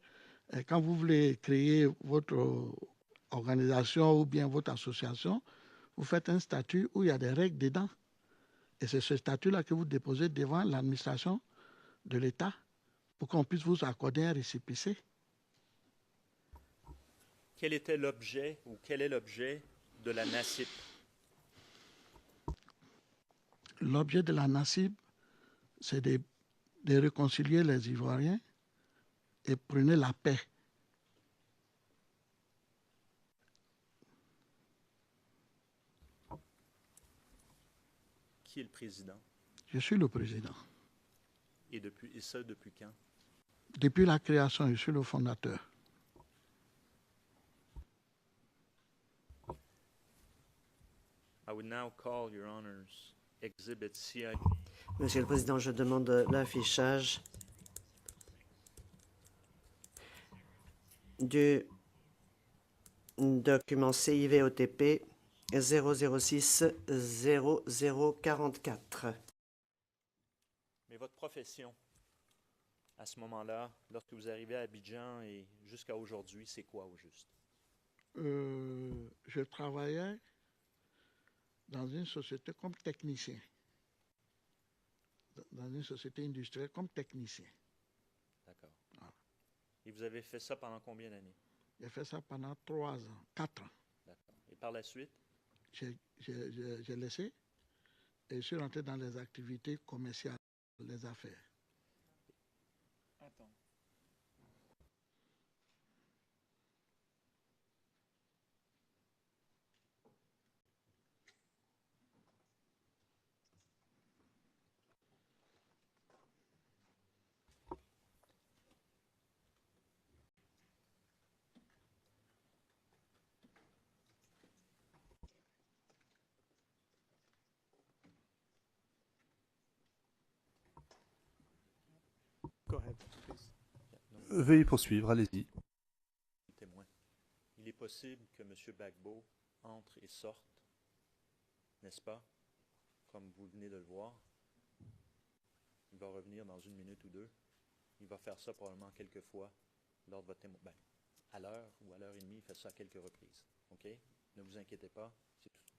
quand vous voulez créer votre organisation ou bien votre association, vous faites un statut où il y a des règles dedans. Et c'est ce statut-là que vous déposez devant l'administration de l'État pour qu'on puisse vous accorder un récépissé. Quel était l'objet ou quel est l'objet de la NACIP? L'objet de la NACIP, c'est de réconcilier les Ivoiriens et prôner la paix. Qui est le président? Je suis le président. Et ça, depuis quand? Depuis la création, je suis le fondateur. I would now call your honors exhibit CI. Monsieur le Président, je demande l'affichage du document CIVOTP 006 0044. Mais votre profession, à ce moment-là, lorsque vous arrivez à Abidjan et jusqu'à aujourd'hui, c'est quoi au juste? Je travaillais dans une société comme technicien, dans une société industrielle comme technicien. D'accord. Voilà. Et vous avez fait ça pendant combien d'années? J'ai fait ça pendant 3 ans, 4 ans. D'accord. Et par la suite? J'ai laissé et je suis rentré dans les activités commerciales, les affaires. Attends. Go ahead, please. Non, Veuillez poursuivre, allez-y. témoin. Il est possible que M. Gbagbo entre et sorte, n'est-ce pas? Comme vous venez de le voir. Il va revenir dans 1 minute ou 2. Il va faire ça probablement quelques fois lors de votre témoin. Ben, à l'heure ou à l'heure et demie, il fait ça à quelques reprises. OK? Ne vous inquiétez pas,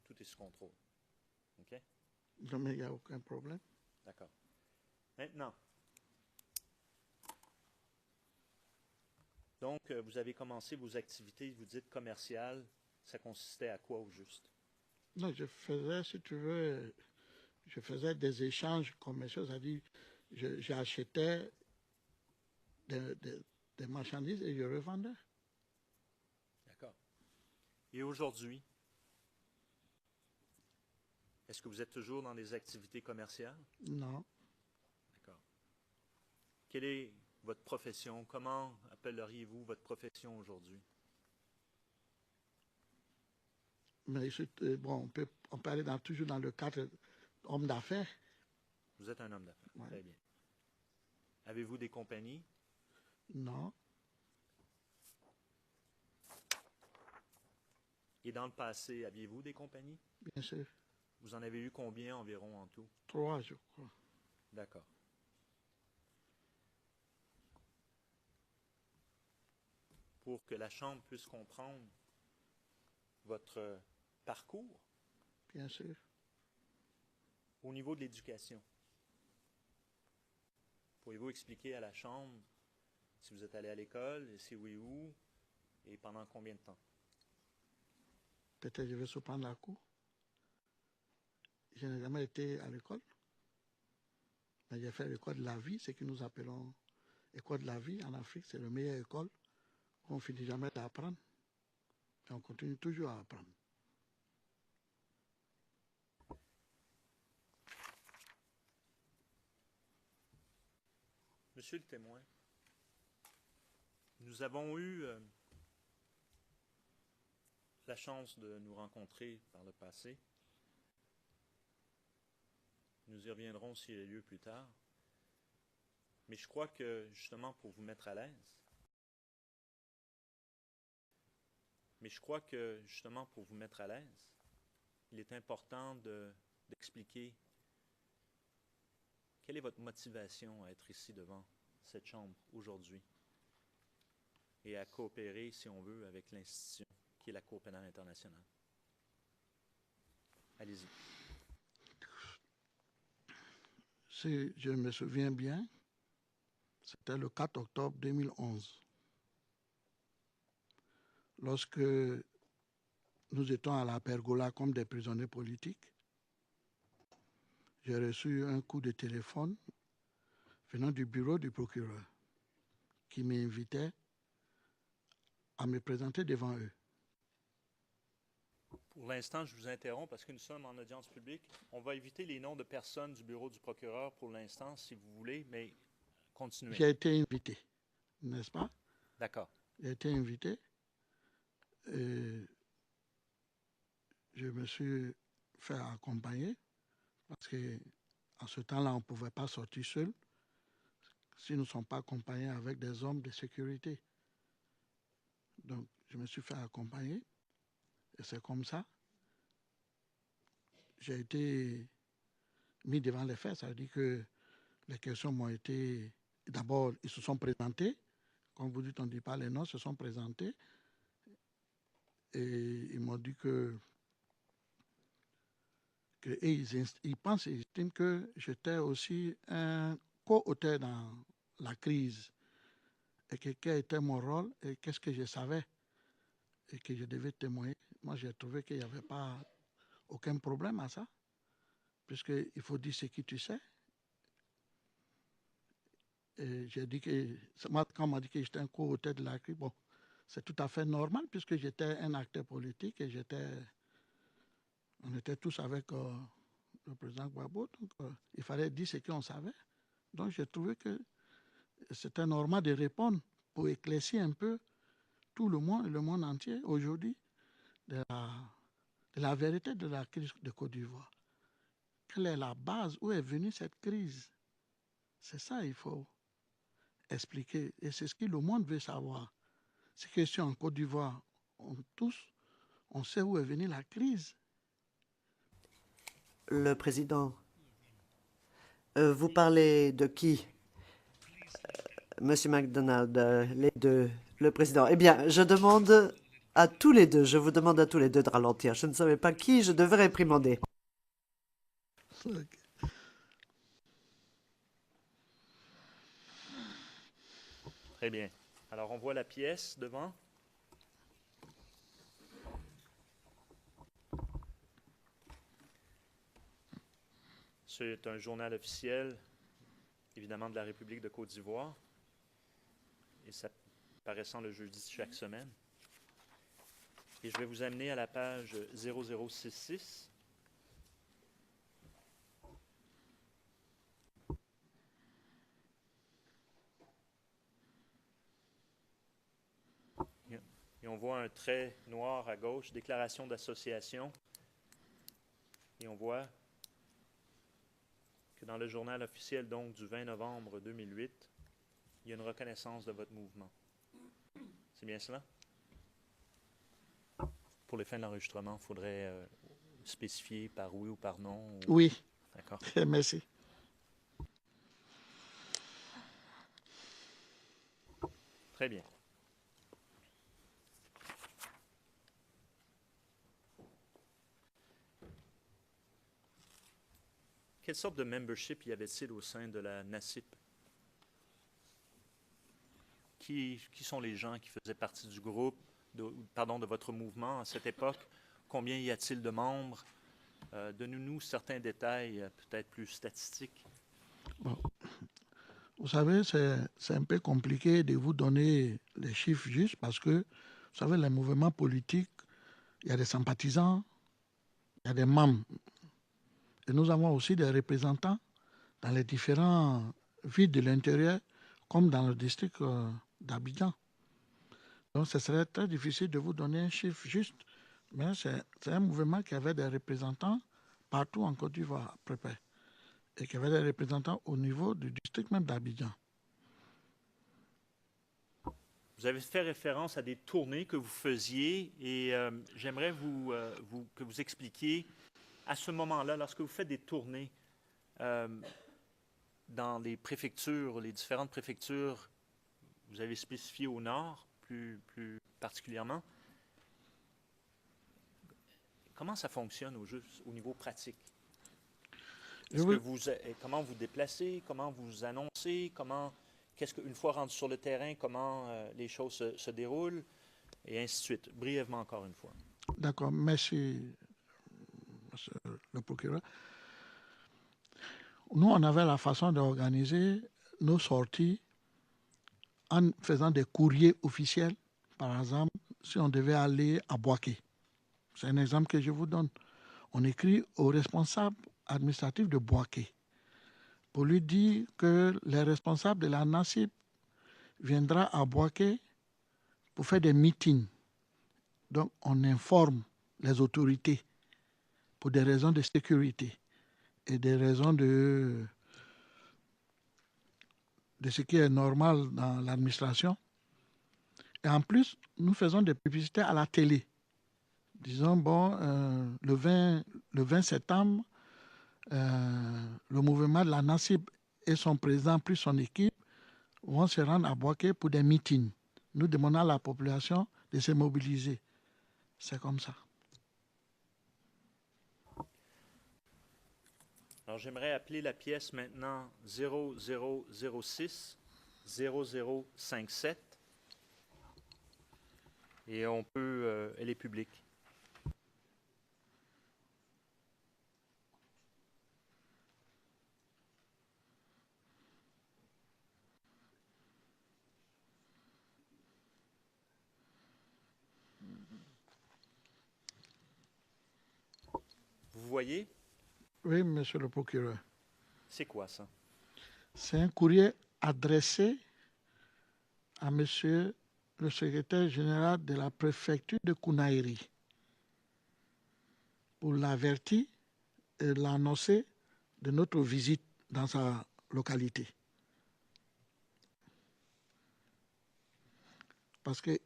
tout est sous contrôle. OK? Non, mais il n'y a aucun problème. D'accord. Maintenant, donc, vous avez commencé vos activités, vous dites commerciales. Ça consistait à quoi au juste? Non, je faisais, si tu veux, je faisais des échanges commerciaux, c'est-à-dire j'achetais des marchandises et je revendais. D'accord. Et aujourd'hui, est-ce que vous êtes toujours dans des activités commerciales? Non, D'accord. Quelle est votre profession? Comment appelleriez-vous votre profession aujourd'hui? mais bon, on peut aller toujours dans le cadre homme d'affaires. Vous êtes un homme d'affaires. Ouais. Très bien. Avez-vous des compagnies? Non, Et dans le passé, aviez-vous des compagnies? bien sûr. Vous en avez eu combien environ en tout? 3, je crois. D'accord. Pour que la Chambre puisse comprendre votre parcours Bien sûr. au niveau de l'éducation, pourriez-vous expliquer à la Chambre si vous êtes allé à l'école, et si oui, où, et pendant combien de temps? Peut-être je vais surprendre la cour. Je n'ai jamais été à l'école. Mais j'ai fait l'école de la vie, ce que nous appelons école de la vie en Afrique. C'est la meilleure école qu'on ne finit jamais d'apprendre. Et on continue toujours à apprendre. Monsieur le témoin, nous avons eu la chance de nous rencontrer par le passé. Nous y reviendrons s'il y a lieu plus tard. Mais je crois que, justement, pour vous mettre à l'aise, il est important d'expliquer quelle est votre motivation à être ici devant cette Chambre aujourd'hui et à coopérer, si on veut, avec l'institution qui est la Cour pénale internationale. Allez-y. Si je me souviens bien, c'était le 4 octobre 2011. Lorsque nous étions à la pergola comme des prisonniers politiques, j'ai reçu un coup de téléphone venant du bureau du procureur qui m'invitait à me présenter devant eux. Pour l'instant, je vous interromps parce que nous sommes en audience publique. On va éviter les noms de personnes du bureau du procureur pour l'instant, si vous voulez, mais continuez. J'ai été invité, n'est-ce pas? D'accord. J'ai été invité et je me suis fait accompagner parce qu'en ce temps-là, on ne pouvait pas sortir seul si nous ne sommes pas accompagnés avec des hommes de sécurité. Donc, je me suis fait accompagner et c'est comme ça. J'ai été mis devant les faits. Ça veut dire que les questions m'ont été... D'abord, ils se sont présentés. Comme vous dites, on ne dit pas les noms, ils se sont présentés. Et ils m'ont dit ils pensent et estiment que j'étais aussi un co-auteur dans la crise. Et que quel était mon rôle et qu'est-ce que je savais et que je devais témoigner. Moi, j'ai trouvé qu'il n'y avait pas aucun problème à ça, puisqu'il faut dire ce que tu sais. Et j'ai dit que, moi, quand on m'a dit que j'étais un co-auteur de la crise, bon, c'est tout à fait normal, puisque j'étais un acteur politique et on était tous avec le président Gbagbo, donc il fallait dire ce qu'on savait. Donc j'ai trouvé que c'était normal de répondre pour éclaircir un peu tout le monde entier aujourd'hui de la vérité de la crise de Côte d'Ivoire. Quelle est la base? Où est venue cette crise? C'est ça, il faut. expliquer. Et c'est ce que le monde veut savoir. C'est que si en Côte d'Ivoire, on sait où est venue la crise. Le président, vous parlez de qui? Monsieur MacDonald, les deux, le président. Eh bien, je demande à tous les deux, je vous demande à tous les deux de ralentir. Je ne savais pas qui je devais réprimander. Ok. Très bien. Alors, on voit la pièce devant. C'est un journal officiel, évidemment, de la République de Côte d'Ivoire. Et ça paraissant le jeudi de chaque semaine. Et je vais vous amener à la page 0066. Et on voit un trait noir à gauche, déclaration d'association. Et on voit que dans le journal officiel donc du 20 novembre 2008, il y a une reconnaissance de votre mouvement. C'est bien cela? Pour les fins de l'enregistrement, il faudrait spécifier par oui ou par non. Ou... Oui. D'accord. Merci. Très bien. Quelle sorte de membership y avait-il au sein de la NACIP? Qui sont les gens qui faisaient partie du groupe, de votre mouvement à cette époque? Combien y a-t-il de membres? Donnez-nous certains détails, peut-être plus statistiques. Bon. Vous savez, c'est un peu compliqué de vous donner les chiffres justes parce que, vous savez, les mouvements politiques, il y a des sympathisants, il y a des membres. Et nous avons aussi des représentants dans les différentes villes de l'intérieur, comme dans le district d'Abidjan. Donc, ce serait très difficile de vous donner un chiffre juste, mais c'est un mouvement qui avait des représentants partout en Côte d'Ivoire, à peu près, et qui avait des représentants au niveau du district même d'Abidjan. Vous avez fait référence à des tournées que vous faisiez et j'aimerais que vous expliquiez à ce moment-là, lorsque vous faites des tournées dans les préfectures, les différentes préfectures, vous avez spécifié au nord plus particulièrement, comment ça fonctionne au niveau pratique? Comment vous déplacez, comment vous annoncez, une fois rendu sur le terrain, comment les choses se déroulent, et ainsi de suite. Brièvement encore une fois. D'accord, merci, monsieur le procureur. Nous, on avait la façon d'organiser nos sorties en faisant des courriers officiels. Par exemple, si on devait aller à Boaké, c'est un exemple que je vous donne. On écrit au responsable administratif de Boaké pour lui dire que les responsables de la NACIP viendra à Boaké pour faire des meetings. Donc, on informe les autorités pour des raisons de sécurité et des raisons de ce qui est normal dans l'administration. Et en plus, nous faisons des publicités à la télé. Disons, le 20 septembre, le mouvement de la NACIP et son président plus son équipe vont se rendre à Boaké pour des meetings. Nous demandons à la population de se mobiliser. C'est comme ça. Alors, j'aimerais appeler la pièce maintenant 0006 0057 et elle est publique. Vous voyez? Oui, monsieur le procureur. C'est quoi ça? C'est un courrier adressé à monsieur le secrétaire général de la préfecture de Kounaïri pour l'avertir et l'annoncer de notre visite dans sa localité. Parce que,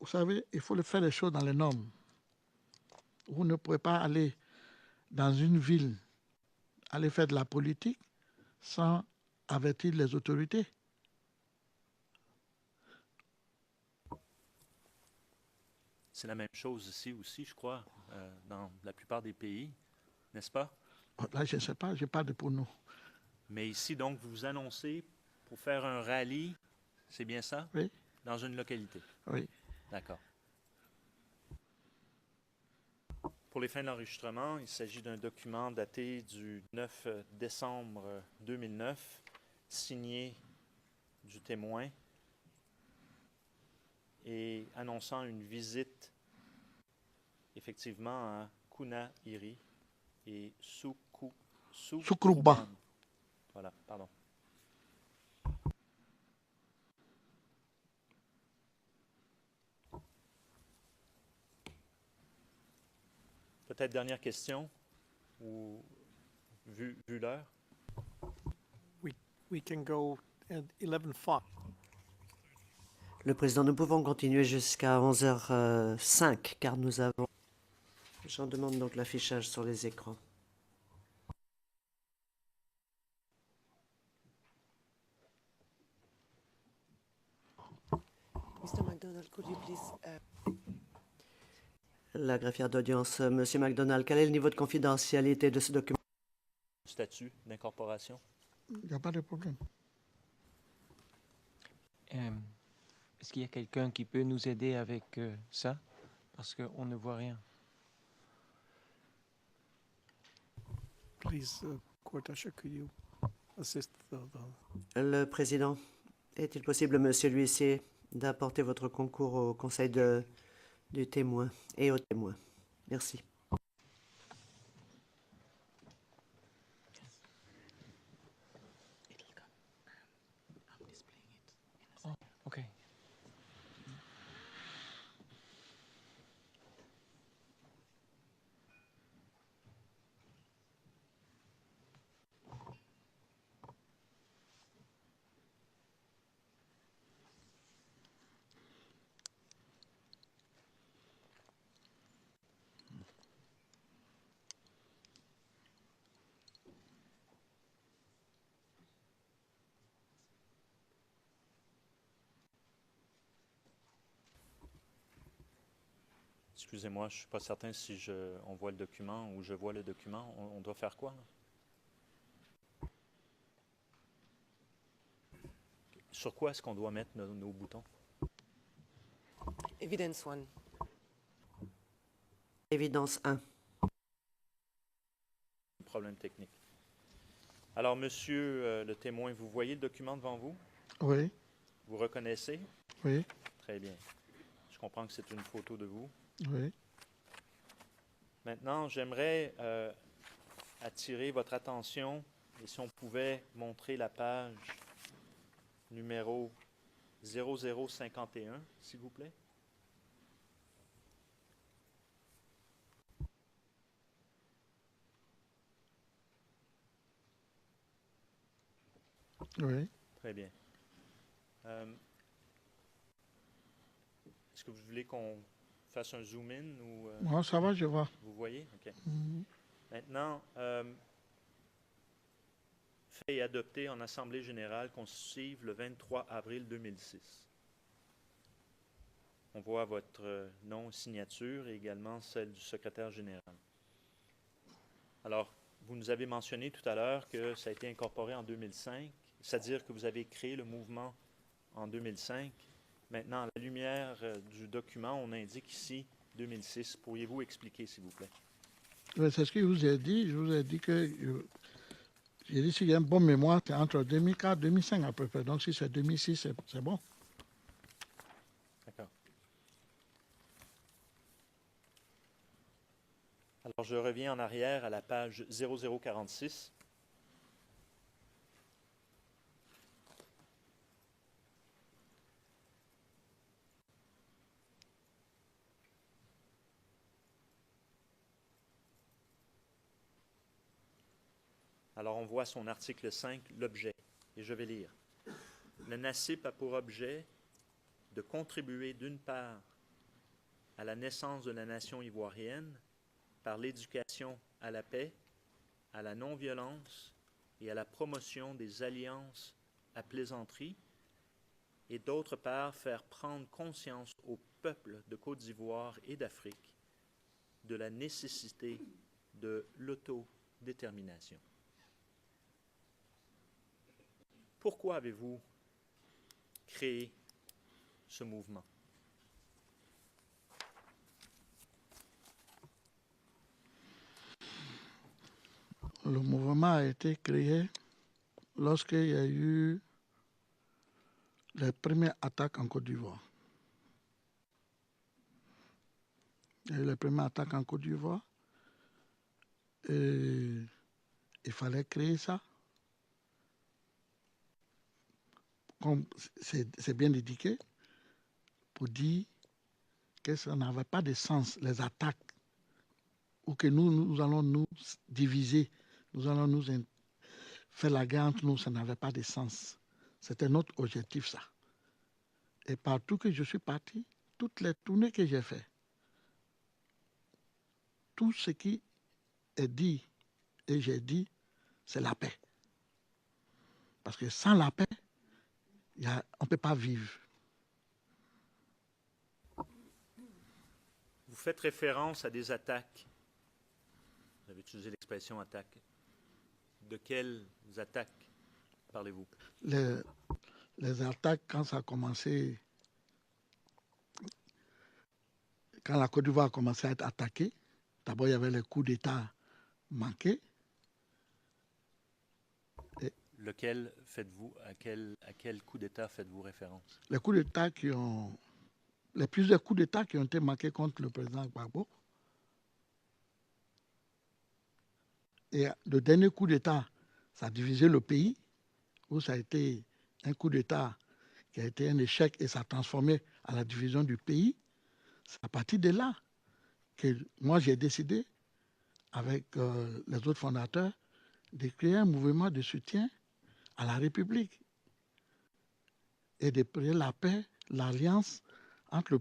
vous savez, il faut faire les choses dans les normes. Vous ne pouvez pas aller dans une ville, aller faire de la politique sans avertir les autorités. C'est la même chose ici aussi, je crois, dans la plupart des pays, n'est-ce pas? Bon, là, je ne sais pas, je parle pour nous. Mais ici, donc, vous vous annoncez pour faire un rallye, c'est bien ça? Oui, Dans une localité. oui. D'accord. Pour les fins d'enregistrement, il s'agit d'un document daté du 9 décembre 2009, signé du témoin et annonçant une visite effectivement à Kunahiri et Sukruban. Voilà, pardon. Peut-être dernière question, ou vu l'heure. We can go at 11:05. Le président, nous pouvons continuer jusqu'à 11h05, car nous avons... J'en demande donc l'affichage sur les écrans. Mr. McDonald, could you please La greffière d'audience, Monsieur McDonald, quel est le niveau de confidentialité de ce document? Statut d'incorporation. Il n'y a pas de problème. Est-ce qu'il y a quelqu'un qui peut nous aider avec ça? Parce qu'on ne voit rien. Please, Court Usher, could you assist Le président, est-il possible, monsieur l'huissier, d'apporter votre concours au conseil du témoin et aux témoins? Merci. OK. Excusez-moi, je ne suis pas certain si on voit le document ou je vois le document. On doit faire quoi, là? Sur quoi est-ce qu'on doit mettre nos boutons? evidence 1? Évidence 1. Problème technique. Alors, monsieur le témoin, vous voyez le document devant vous? Oui, Vous reconnaissez? oui, Très bien. Je comprends que c'est une photo de vous. oui. Maintenant, j'aimerais attirer votre attention et si on pouvait montrer la page numéro 0051, s'il vous plaît. Oui. Très bien. Est-ce que vous voulez qu'on fasse un zoom-in ou Moi, ça va, je vois. vous voyez? OK. Mhm. Maintenant, fait et adopté en Assemblée générale constitutive le 23 avril 2006. On voit votre nom, signature et également celle du secrétaire général. Alors, vous nous avez mentionné tout à l'heure que ça a été incorporé en 2005, c'est-à-dire que vous avez créé le mouvement en 2005. Maintenant, à la lumière du document, on indique ici 2006. Pourriez-vous expliquer, s'il vous plaît? Oui, c'est ce que je vous ai dit. Je vous ai dit que, j'ai dit, s'il y a une bonne mémoire, c'est entre 2004 et 2005 à peu près. Donc, si c'est 2006, c'est bon. D'accord. Alors, je reviens en arrière à la page 0046. Alors, on voit son article 5, l'objet, et je vais lire. Le NACIP a pour objet de contribuer d'une part à la naissance de la nation ivoirienne par l'éducation à la paix, à la non-violence et à la promotion des alliances à plaisanterie, et d'autre part faire prendre conscience au peuple de Côte d'Ivoire et d'Afrique de la nécessité de l'autodétermination. Pourquoi avez-vous créé ce mouvement? Le mouvement a été créé lorsqu'il y a eu les premières attaques en Côte d'Ivoire. Il y a eu les premières attaques en Côte d'Ivoire et il fallait créer ça. Comme c'est bien indiqué, pour dire que ça n'avait pas de sens, les attaques, ou que nous allons nous diviser, nous allons nous faire la guerre entre nous, ça n'avait pas de sens. C'était notre objectif, ça. Et partout que je suis parti, toutes les tournées que j'ai faites, tout ce qui est dit et j'ai dit, c'est la paix. Parce que sans la paix, on ne peut pas vivre. Vous faites référence à des attaques. Vous avez utilisé l'expression attaque. De quelles attaques parlez-vous? Les attaques, quand ça a commencé, quand la Côte d'Ivoire a commencé à être attaquée, d'abord il y avait les coups d'État manqués. Lequel faites-vous, à quel coup d'État faites-vous référence? Les coups d'État les plusieurs coups d'État qui ont été manqués contre le président Gbagbo. Et le dernier coup d'État, ça a divisé le pays, où ça a été un coup d'État qui a été un échec et ça a transformé à la division du pays. C'est à partir de là que moi j'ai décidé, avec les autres fondateurs, de créer un mouvement de soutien à la République et de créer la paix, l'alliance entre le